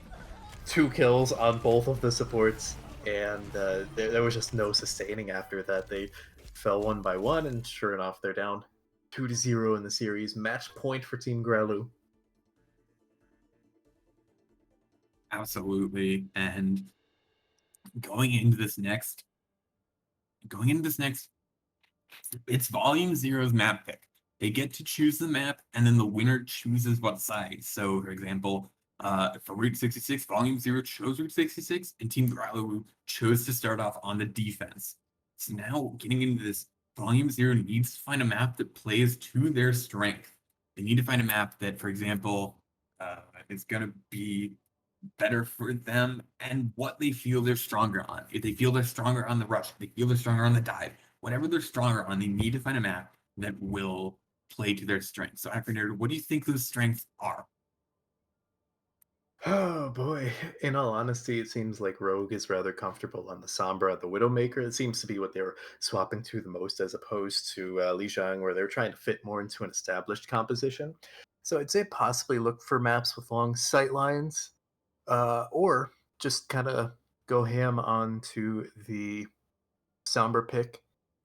Speaker 3: 2 kills on both of the supports, and there was just no sustaining after that. They fell one by one, and sure enough, they're down 2-0 in the series. Match point for Team Growluwu.
Speaker 2: Absolutely. And going into this next, going into this next it's Volume Zero's map pick. They get to choose the map, and then the winner chooses what side. So, for example, for Route 66, Volume Zero chose Route 66, and Team Growluwu chose to start off on the defense. So now, getting into this, Volume Zero needs to find a map that plays to their strength. They need to find a map that, for example, is going to be better for them and what they feel they're stronger on. If they feel they're stronger on the rush, if they feel they're stronger on the dive, whatever they're stronger on, they need to find a map that will play to their strengths. So, Afternoon, what do you think those strengths are?
Speaker 3: Oh boy. In all honesty, it seems like Rogue is rather comfortable on the Sombra, the Widowmaker. It seems to be what they were swapping to the most, as opposed to Lijiang, where they're trying to fit more into an established composition. So I'd say possibly look for maps with long sight lines, or just kind of go ham onto the Sombra pick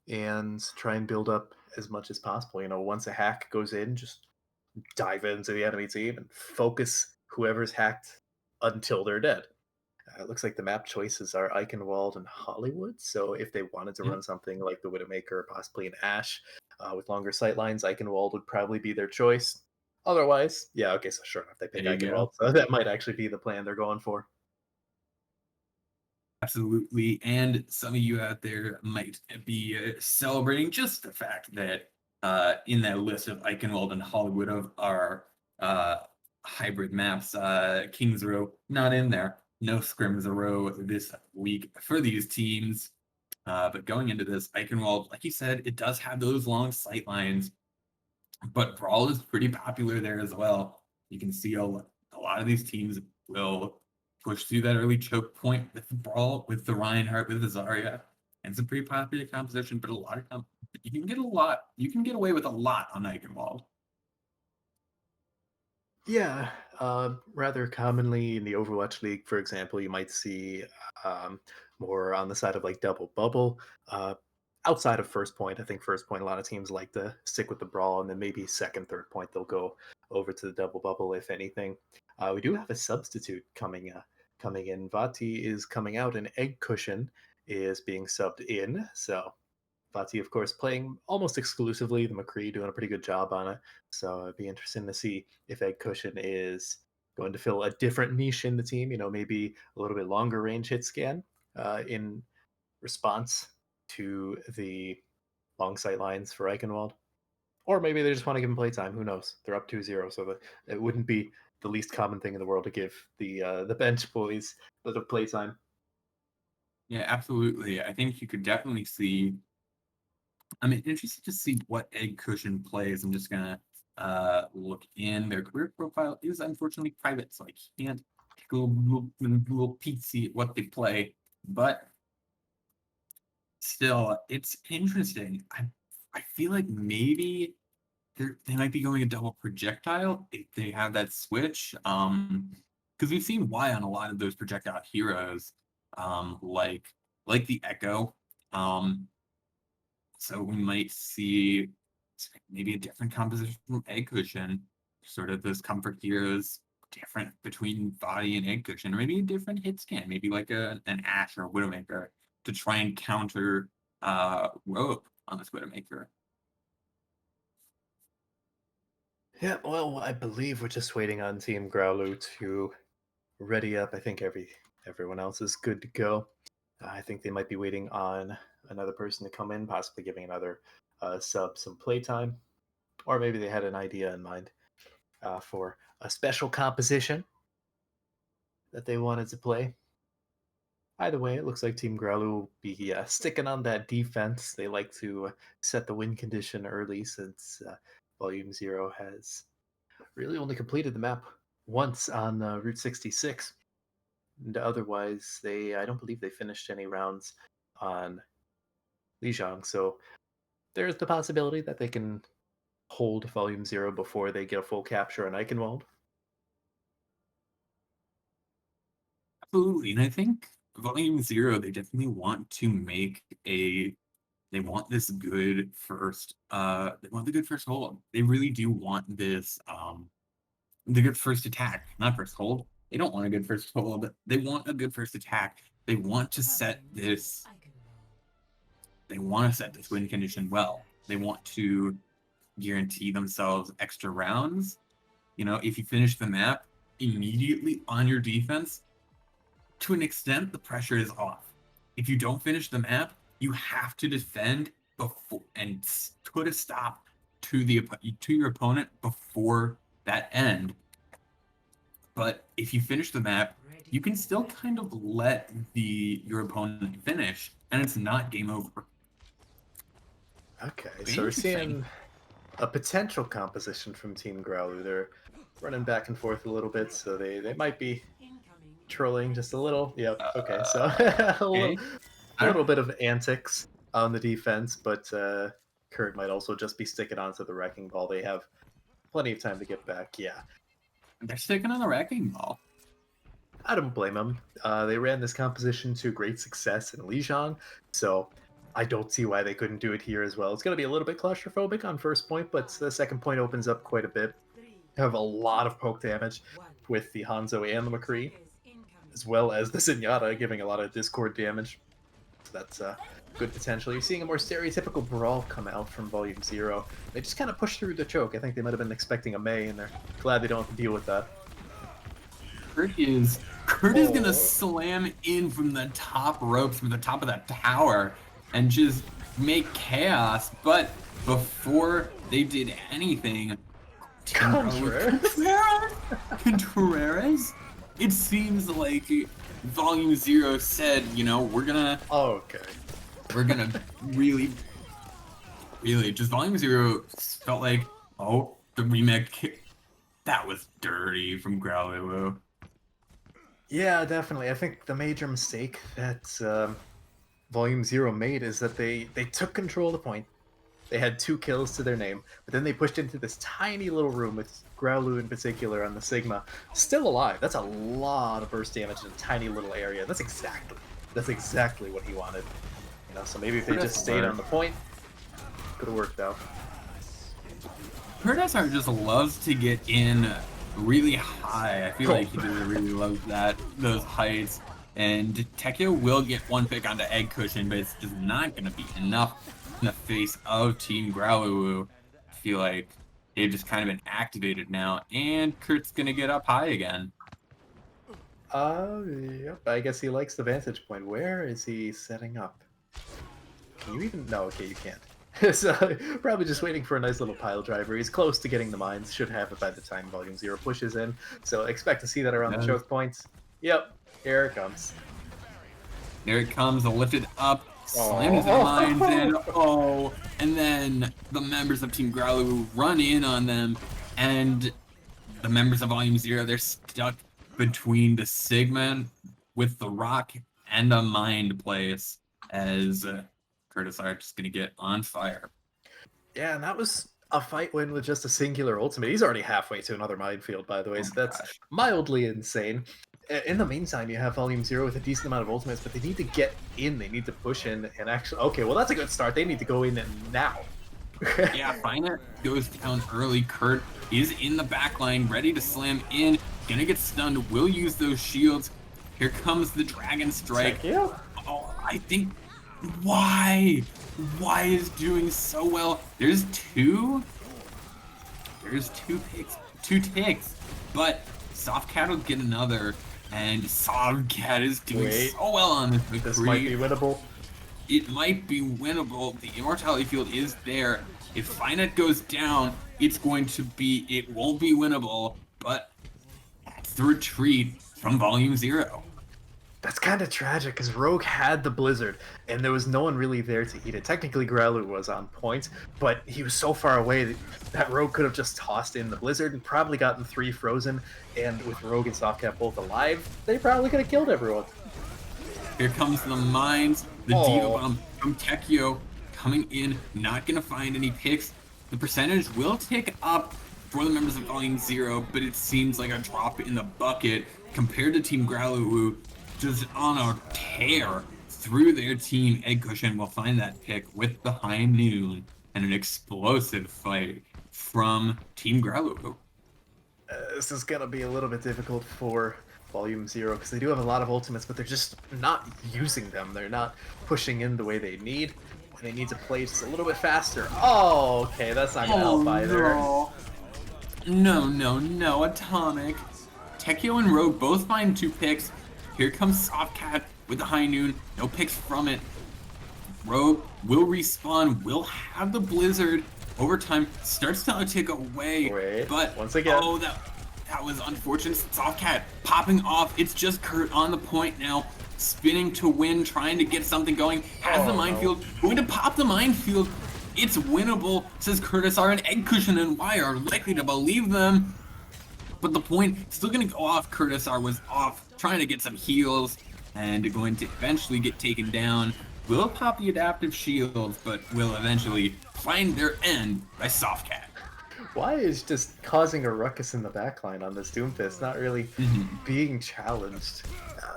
Speaker 3: and try and build up as much as possible. Once a hack goes in, just dive into the enemy team and focus whoever's hacked until they're dead. It looks like the map choices are Eichenwald and Hollywood. So if they wanted to
Speaker 2: Yeah,
Speaker 3: run something like the Widowmaker or possibly an Ash with longer sightlines, Eichenwald would probably be their choice. Otherwise, yeah, okay, so sure enough, they pick
Speaker 2: there you go.
Speaker 3: Eichenwald. So that might actually be the plan they're going for.
Speaker 2: Absolutely. And some of you out there might be celebrating just the fact that in that list of Eichenwald and Hollywood of our uh, hybrid maps, Kings Row not in there. No Scrims Row this week for these teams. But going into this, Eichenwald, like you said, it does have those long sight lines, but Brawl is pretty popular there as well. You can see a lot of these teams will push through that early choke point with the Brawl, with the Reinhardt, with the Zarya. And it's a pretty popular composition, but you can get a lot, you can get away with a lot on Eichenwald.
Speaker 3: Yeah, rather commonly in the Overwatch League, for example, you might see um, more on the side of like double bubble. Uh, Outside of first point, I think first point, a lot of teams like to stick with the brawl, and then maybe second, third point, they'll go over to the double bubble, if anything. We do have a substitute coming in. Vati is coming out, and Egg Cushion is being subbed in. So Vati, of course, playing almost exclusively the McCree, doing a pretty good job on it. So it'd be interesting to see if Egg Cushion is going to fill a different niche in the team. Maybe a little bit longer range hit scan in response. to the long sight lines for Eichenwald. Or maybe they just want to give him playtime. Who knows? They're up 2-0, so it wouldn't be the least common thing in the world to give the bench boys a little playtime.
Speaker 2: Yeah, absolutely. I think you could definitely see. I'm interested to see what Egg Cushion plays. I'm just gonna look in. Their career profile is unfortunately private, so I can't take a little peek see at what they play. But still, it's interesting. I feel like maybe they might be going a double projectile if they have that switch. Because we've seen why on a lot of those projectile heroes, like the Echo. So we might see maybe a different composition from Egg Cushion, sort of those comfort heroes different between body and Egg Cushion, or maybe a different hit scan, maybe like an Ash or a Widowmaker to try and counter Rope on this Widowmaker.
Speaker 3: Yeah, well, I believe we're just waiting on Team Growluwu to ready up. I think everyone else is good to go. I think they might be waiting on another person to come in, possibly giving another sub some playtime, or maybe they had an idea in mind for a special composition that they wanted to play. Either way, it looks like Team Growluwu will be sticking on that defense. They like to set the win condition early since Volume 0 has really only completed the map once on Route 66. And otherwise, I don't believe they finished any rounds on Lijiang. So there's the possibility that they can hold Volume 0 before they get a full capture on Eichenwald.
Speaker 2: Absolutely, and I think Volume 0, they definitely want to make they want this good first they want the good first hold. They really do want this the good first attack, not first hold. They don't want a good first hold. They want a good first attack. They want to set this win condition well. They want to guarantee themselves extra rounds. You know, if you finish the map immediately on your defense, to an extent, the pressure is off. If you don't finish the map, you have to defend before and put a stop to your opponent before that end. But if you finish the map, you can still kind of let your opponent finish, and it's not game over.
Speaker 3: Okay, so we're seeing a potential composition from Team Growluwu. They're running back and forth a little bit, so they might be trolling just a little. Yep. Okay, so a little bit of antics on the defense, but Kurt might also just be sticking onto the wrecking ball. They have plenty of time to get back. Yeah,
Speaker 2: they're sticking on the wrecking ball.
Speaker 3: I don't blame them. They ran this composition to great success in Lijiang, so I don't see why they couldn't do it here as well. It's going to be a little bit claustrophobic on first point, but the second point opens up quite a bit. Have a lot of poke damage with the Hanzo and the McCree, as well as the Zenyatta giving a lot of Discord damage. So that's good potential. You're seeing a more stereotypical brawl come out from Volume 0. They just kind of push through the choke. I think they might have been expecting a Mei, and they're glad they don't have to deal with that.
Speaker 2: Kurt is gonna slam in from the top ropes, from the top of that tower, and just make chaos. But before they did anything, Contreras? It seems like Volume 0 said, you know, we're gonna really, just Volume 0 felt like, oh, the remake, that was dirty from Growluwu.
Speaker 3: Yeah, definitely. I think the major mistake that Volume 0 made is that they took control of the point. They had 2 kills to their name, but then they pushed into this tiny little room with Growluwu in particular on the Sigma. Still alive. That's a lot of burst damage in a tiny little area. That's exactly what he wanted. You know, so maybe if they just stayed on the point, could have worked out.
Speaker 2: Curtis just loves to get in really high. I feel like he really loves those heights. And Tekio will get one pick onto Egg Cushion, but it's just not going to be enough in the face of Team Growluwu. I feel like they've just kind of been activated now, and Kurt's going to get up high again.
Speaker 3: Yep, I guess he likes the vantage point. Where is he setting up? Can you even? No, okay, you can't. So probably just waiting for a nice little pile driver. He's close to getting the mines. Should have it by the time Volume Zero pushes in. So expect to see that around the
Speaker 2: Yes.
Speaker 3: choke points. Yep, here it comes.
Speaker 2: There it comes, lifted up, slams the
Speaker 3: Oh.
Speaker 2: mines in, and then the members of Team Growluwu run in on them, and the members of Volume Zero, they're stuck between the Sigma with the rock and the mind place, as Curtis are just gonna get on fire.
Speaker 3: Yeah, and that was a fight win with just a singular ultimate. He's already halfway to another minefield, by the way,
Speaker 2: Oh
Speaker 3: so
Speaker 2: my
Speaker 3: that's
Speaker 2: gosh.
Speaker 3: mildly insane. In the meantime, you have Volume Zero with a decent amount of ultimates, but they need to get in. They need to push in and actually. Okay, well that's a good start. They need to go in now.
Speaker 2: Yeah, Finer goes down early. Kurt is in the back line, ready to slam in. Gonna get stunned. Will use those shields. Here comes the Dragon Strike.
Speaker 3: Thank you.
Speaker 2: Oh, I think. Why? Why is doing so well? There's two picks, two ticks, but Softcat will get another, and Softcat is doing so well on this victory.
Speaker 3: This might be winnable.
Speaker 2: It might be winnable. The immortality field is there. If Finet goes down, it won't be winnable, but that's the retreat from Volume Zero.
Speaker 3: That's kind of tragic because Rogue had the Blizzard and there was no one really there to eat it. Technically, Growluwu was on point, but he was so far away that Rogue could have just tossed in the Blizzard and probably gotten 3 frozen. And with Rogue and Softcat both alive, they probably could have killed everyone.
Speaker 2: Here comes the mines, the Diva Bomb from Tekio coming in, not gonna find any picks. The percentage will tick up for the members of Volume Zero, but it seems like a drop in the bucket compared to Team Growluwu, just on a tear through their team. Egg Cushion will find that pick with the high noon and an explosive fight from Team Growluwu.
Speaker 3: This is going to be a little bit difficult for Volume Zero because they do have a lot of ultimates, but they're just not using them. They're not pushing in the way they need. They need to play just a little bit faster. Oh, okay, that's not going to help either.
Speaker 2: No, Atomic. Tekio and Rogue both find 2 picks. Here comes Softcat with the high noon. No picks from it. Rogue will respawn, will have the Blizzard. Overtime starts to tick away. But
Speaker 3: once again.
Speaker 2: Oh, that was unfortunate. Softcat popping off. It's just Kurt on the point now. Spinning to win, trying to get something going. Has the minefield. Going to pop the minefield. It's winnable, says Curtis R. And Egg Cushion and Y are likely to believe them. But the point still going to go off. Curtis R was off, trying to get some heals, and going to eventually get taken down. Will pop the adaptive shields, but will eventually find their end by Softcat.
Speaker 3: Why is just causing a ruckus in the backline on this Doomfist, not really being challenged?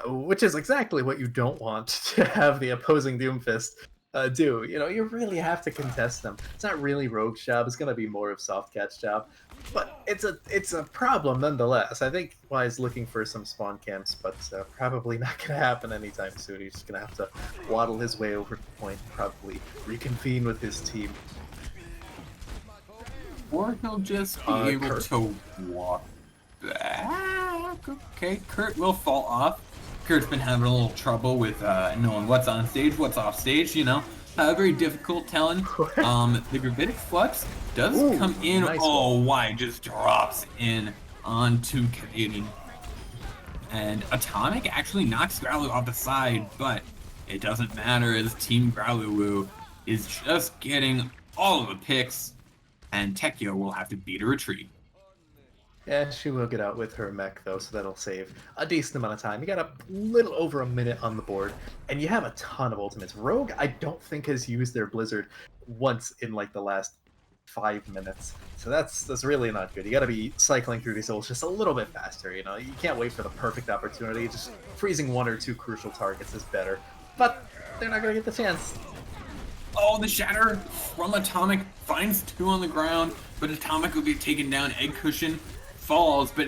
Speaker 3: Which is exactly what you don't want to have the opposing Doomfist do. You know, you really have to contest them. It's not really Rogue's job, it's going to be more of Softcat's job. But it's a problem nonetheless. I think Y's looking for some spawn camps, but probably not going to happen anytime soon. He's just going to have to waddle his way over to the point, probably reconvene with his team.
Speaker 2: Or he'll just be able
Speaker 3: Kurt.
Speaker 2: to walk back. Okay, Kurt will fall off. Kurt's been having a little trouble with knowing what's on stage, what's off stage, you know. Very difficult telling. The Gravitic Flux does come in.
Speaker 3: Nice
Speaker 2: Y just drops in onto Kaden. And Atomic actually knocks Growluwu off the side, but it doesn't matter as Team Growluwu is just getting all of the picks, and Tekio will have to beat a retreat.
Speaker 3: Yeah, she will get out with her mech though, so that'll save a decent amount of time. You got a little over a minute on the board, and you have a ton of ultimates. Rogue, I don't think has used their Blizzard once in like the last 5 minutes, so that's really not good. You got to be cycling through these ults just a little bit faster. You know, you can't wait for the perfect opportunity. Just freezing 1 or 2 crucial targets is better, but they're not gonna get the chance.
Speaker 2: Oh, the shatter from Atomic finds 2 on the ground, but Atomic will be taken down. Egg Cushion falls, but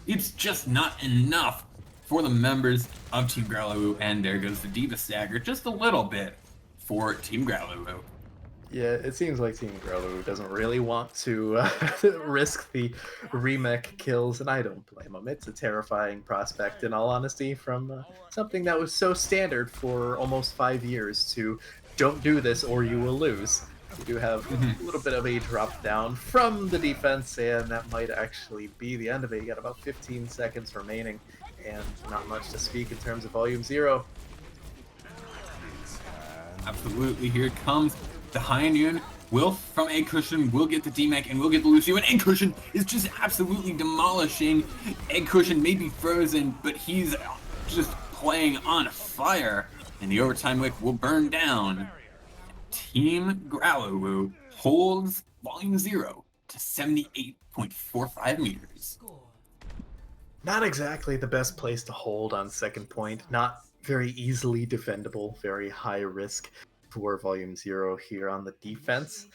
Speaker 2: it's just not enough for the members of Team Growluwu, and there goes the Diva Stagger just a little bit for Team Growluwu.
Speaker 3: Yeah, it seems like Team Growluwu doesn't really want to risk the remech kills, and I don't blame them. It's a terrifying prospect, in all honesty, from something that was so standard for almost 5 years to don't do this or you will lose. You do have
Speaker 2: Mhm.
Speaker 3: a little bit of a drop down from the defense, and that might actually be the end of it. You got about 15 seconds remaining, and not much to speak in terms of volume 0.
Speaker 2: Absolutely, here it comes. The high noon will, from A Cushion, will get the DMAC and will get the Lucio, and Egg Cushion is just absolutely demolishing. Egg Cushion may be frozen, but he's just playing on fire, and the overtime wick will burn down. Team Growluwu holds volume 0 to 78.45 meters.
Speaker 3: Not exactly the best place to hold on second point. Not very easily defendable. Very high risk for volume 0 here on the defense.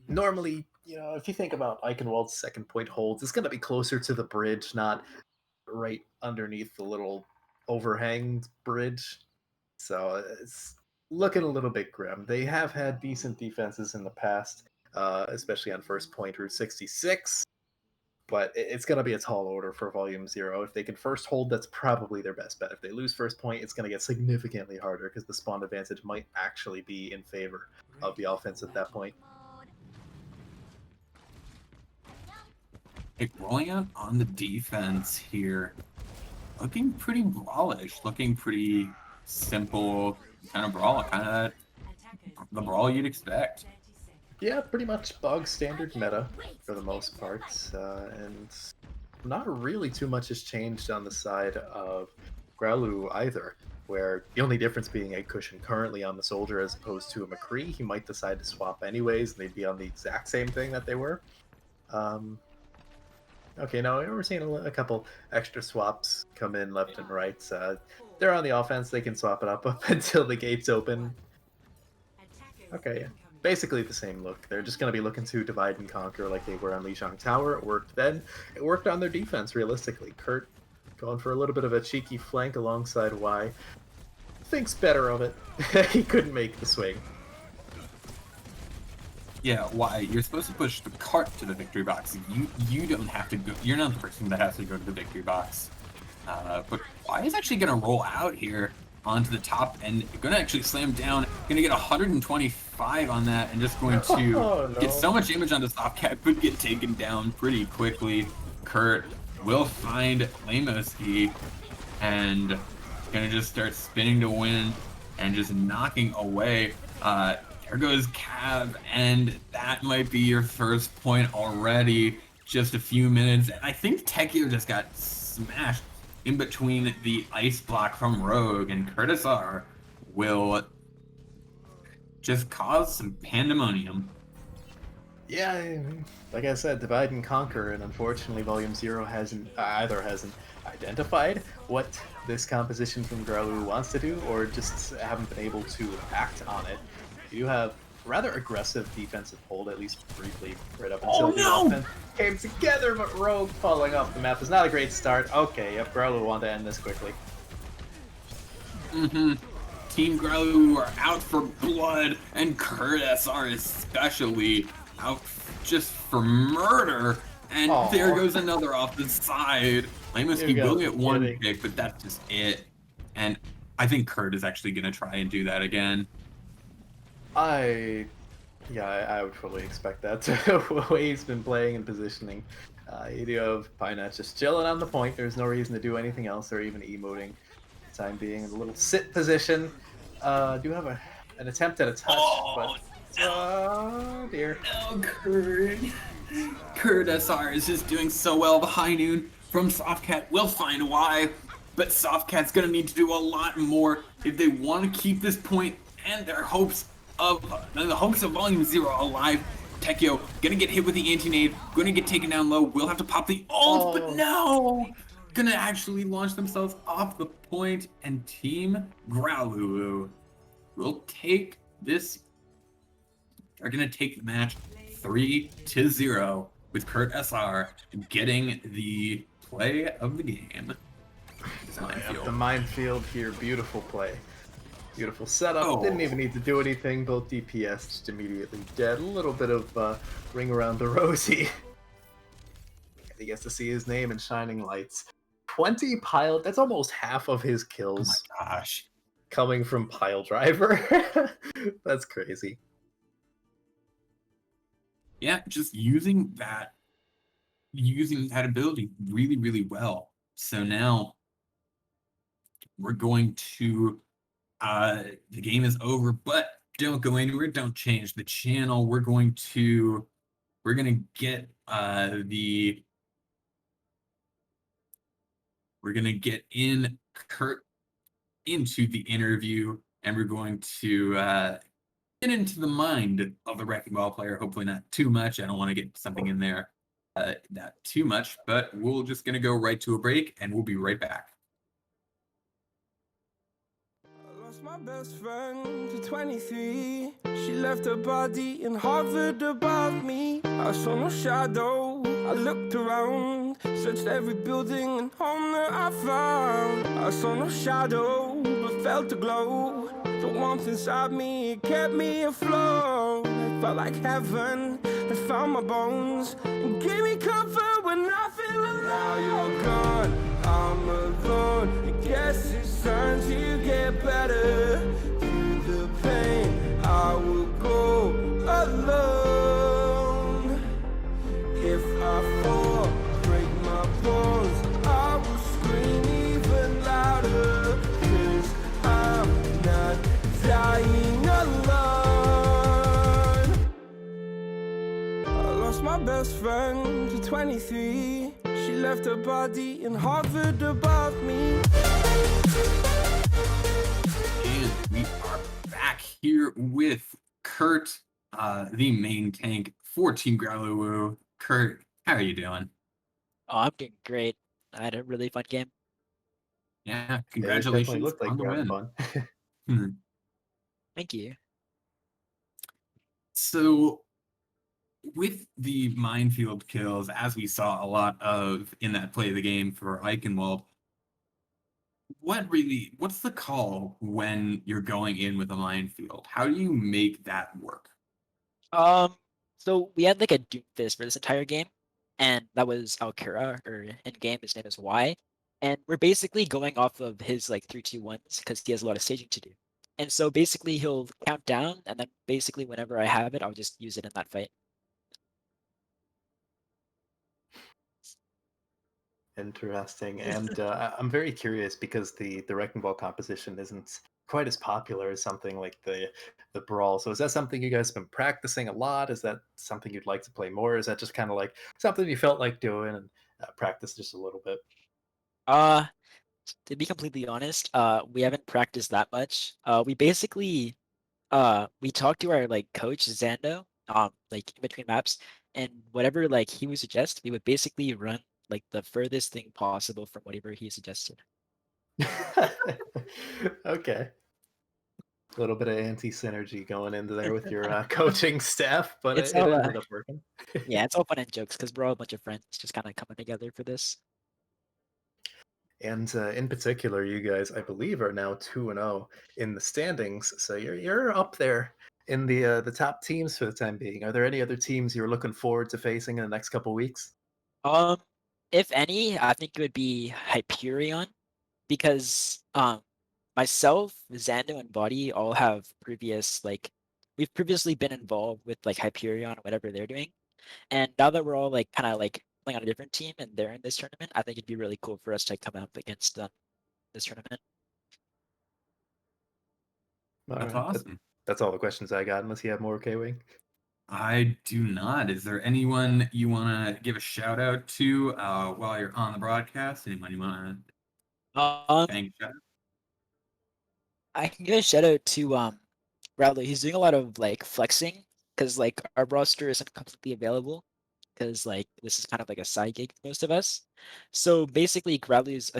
Speaker 3: Normally, if you think about Eichenwald's second point holds, it's going to be closer to the bridge, not right underneath the little overhang bridge. So it's looking a little bit grim. They have had decent defenses in the past, especially on first point Route 66. But it's going to be a tall order for Volume 0. If they can first hold, that's probably their best bet. If they lose first point, it's going to get significantly harder because the spawn advantage might actually be in favor of the offense at that point.
Speaker 2: Rolling out on the defense here, looking pretty brawlish, looking pretty simple kind of brawl, kind of the brawl you'd expect.
Speaker 3: Yeah, pretty much bog standard meta for the most part, and not really too much has changed on the side of Growluwu either, where the only difference being a cushion currently on the soldier as opposed to a McCree. He might decide to swap anyways, and they'd be on the exact same thing that they were. Okay, now we're seeing a couple extra swaps come in left and right. They're on the offense, they can swap it up until the gates open. Okay, yeah. Basically the same look. They're just going to be looking to divide and conquer like they were on Lijiang Tower. It worked then. It worked on their defense, realistically. Kurt going for a little bit of a cheeky flank alongside Y. Thinks better of it. He couldn't make the swing.
Speaker 2: Yeah, why? You're supposed to push the cart to the victory box. You don't have to go. You're not the person that has to go to the victory box. But Y is actually going to roll out here onto the top and going to actually slam down. Going to get 125 on that and just going to get so much damage onto Softcat, but get taken down pretty quickly. Kurt will find Lamoski and going to just start spinning to win and just knocking away. There goes Cav, and that might be your first point already. Just a few minutes, and I think Tekio just got smashed in between the ice block from Rogue, and Curtis R will just cause some pandemonium.
Speaker 3: Yeah, like I said, divide and conquer, and unfortunately Volume 0 hasn't identified what this composition from Growluwu wants to do, or just haven't been able to act on it. You have rather aggressive defensive hold, at least briefly, right up until the offense came together, but Rogue falling off the map is not a great start. Okay, yep, Growluwu wanted to end this quickly.
Speaker 2: Team Growluwu are out for blood, and Kurt SR especially out just for murder. And there goes another off the side. Lamoski will get one pick, but that's just it. And I think Kurt is actually going to try and do that again.
Speaker 3: I would fully expect that. The way he's been playing and positioning. You do have Pinat just chilling on the point. There's no reason to do anything else or even emoting. For the time being in a little sit position. Do have an attempt at a touch, but dear.
Speaker 2: No, Kurt. Kurt SR is just doing so well. The high noon from Softcat will find why, but Softcat's gonna need to do a lot more if they want to keep this point and their hopes of Volume 0 alive. Tekio gonna get hit with the anti-nade, gonna get taken down low, will have to pop the ult, but no! Gonna actually launch themselves off the point, and Team Growluwu will take this. They're gonna take the match 3-0 with Kurt SR getting the play of the game.
Speaker 3: The minefield here, beautiful play. Beautiful setup. Didn't even need to do anything. Both DPS just immediately dead. A little bit of ring around the rosy. He gets to see his name in shining lights. 20 pilot. That's almost half of his kills.
Speaker 2: Oh my gosh.
Speaker 3: Coming from Pile Driver. That's crazy.
Speaker 2: Yeah, just using that ability really, really well. So now we're going to the game is over, but don't go anywhere, don't change the channel. We're gonna get we're gonna get in Kurt into the interview, and we're going to get into the mind of the wrecking ball player. Hopefully not too much. I don't want to get something in there not too much, but we're just gonna go right to a break, and we'll be right back.
Speaker 1: I lost my best friend to 23. She left her body and hovered above me. I saw no shadow. I looked around, searched every building and home that I found. I saw no shadow, but felt a glow. The warmth inside me, it kept me afloat. It felt like heaven had found my bones and gave me comfort when I feel alone. Now you're gone, I'm alone. I guess it's time to get better. Through the pain, I will go alone. If I fall, break my bones, I will scream even louder. 'Cause I'm not dying alone. I lost my best friend to 23. She left her body and hovered above me.
Speaker 2: And we are back here with Kurt, the main tank for Team Growluwu. Kurt, how are you doing?
Speaker 4: Oh, I'm doing great. I had a really fun game.
Speaker 2: Yeah,
Speaker 3: Yeah, it definitely
Speaker 2: congratulations
Speaker 3: looked like
Speaker 2: on the
Speaker 3: you're having
Speaker 2: win.
Speaker 3: fun.
Speaker 2: Hmm.
Speaker 4: Thank you.
Speaker 2: So, with the minefield kills, as we saw a lot of in that play of the game for Eichenwald, what's the call when you're going in with a minefield? How do you make that work?
Speaker 4: Um, so we had like a Doomfist for this entire game, and that was Alkira, or in game his name is Y. And we're basically going off of his like 3-2-1s because he has a lot of staging to do. And so basically he'll count down, and then basically whenever I have it, I'll just use it in that fight.
Speaker 3: Interesting. And I'm very curious because the Wrecking Ball composition isn't quite as popular as something like the Brawl. So is that something you guys have been practicing a lot? Is that something you'd like to play more? Is that just kind of like something you felt like doing and practice just a little bit?
Speaker 4: Uh, to be completely honest, we haven't practiced that much. We basically we talked to our like coach Zando, like in between maps, and whatever like he would suggest, we would basically run like the furthest thing possible from whatever he suggested.
Speaker 3: Okay. A little bit of anti-synergy going into there with your coaching staff, but
Speaker 4: It's
Speaker 3: it
Speaker 4: all
Speaker 3: ended up working.
Speaker 4: yeah, it's all fun and jokes because we're all a bunch of friends just kind of coming together for this.
Speaker 3: And in particular, you guys, I believe, are now 2-0 in the standings. So you're up there in the top teams for the time being. Are there any other teams you're looking forward to facing in the next couple weeks?
Speaker 4: Um, if any, I think it would be Hyperion because myself, Zando, and Body all have previous like we've previously been involved with like Hyperion or whatever they're doing. And now that we're all like kind of like playing on a different team and they're in this tournament, I think it'd be really cool for us to come up against this tournament.
Speaker 3: All
Speaker 2: That's
Speaker 3: right,
Speaker 2: awesome.
Speaker 3: that's all the questions I got. Unless you have more, K-Wing.
Speaker 2: I do not. Is there anyone you want to give a shout out to while you're on the broadcast? Anyone you want to
Speaker 4: Um,
Speaker 2: bang a shout out?
Speaker 4: I can give a shout out to Bradley. He's doing a lot of like flexing because like our roster isn't completely available because like this is kind of like a side gig for most of us. So basically, Bradley is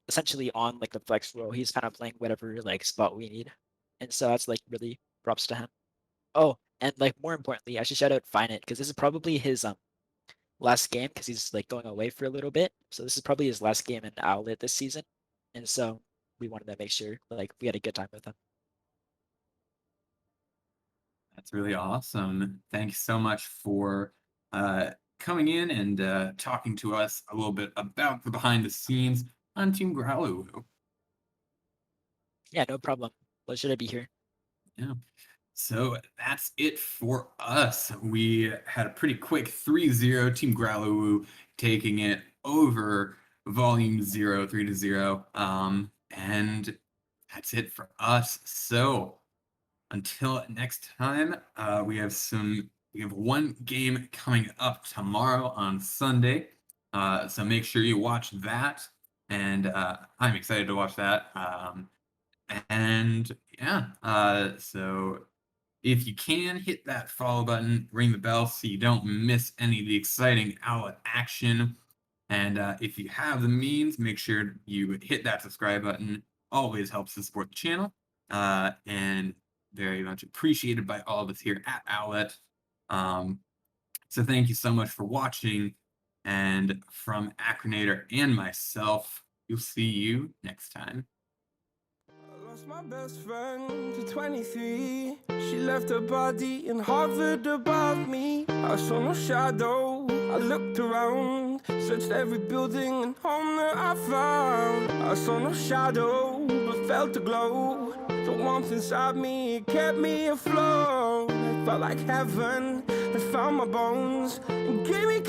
Speaker 4: essentially on like the flex role. He's kind of playing whatever like spot we need, and so that's like really props to him. Oh, and like more importantly, I should shout out Finet because this is probably his last game because he's like going away for a little bit. So this is probably his last game in Owlet this season, and so we wanted to make sure like we had a good time with him.
Speaker 2: That's really awesome. Thanks so much for coming in and talking to us a little bit about the behind the scenes on Team Growluwu.
Speaker 4: Yeah, no problem. Pleasure to be here.
Speaker 2: Yeah. So that's it for us. We had a pretty quick 3-0, Team Growluwu taking it over Volume 0, 3-0. And that's it for us. So until next time, we have one game coming up tomorrow on Sunday. So make sure you watch that. And I'm excited to watch that. And yeah, so if you can, hit that follow button, ring the bell so you don't miss any of the exciting Owlet action. And if you have the means, make sure you hit that subscribe button. Always helps to support the channel. And very much appreciated by all of us here at Owlet. So thank you so much for watching. And from Acronator and myself, we'll see you next time.
Speaker 1: I lost my best friend to 23. She left her body and hovered above me. I saw no shadow. I looked around, searched every building and home that I found. I saw no shadow, but felt a glow. The warmth inside me, it kept me afloat. It felt like heaven had found my bones and gave me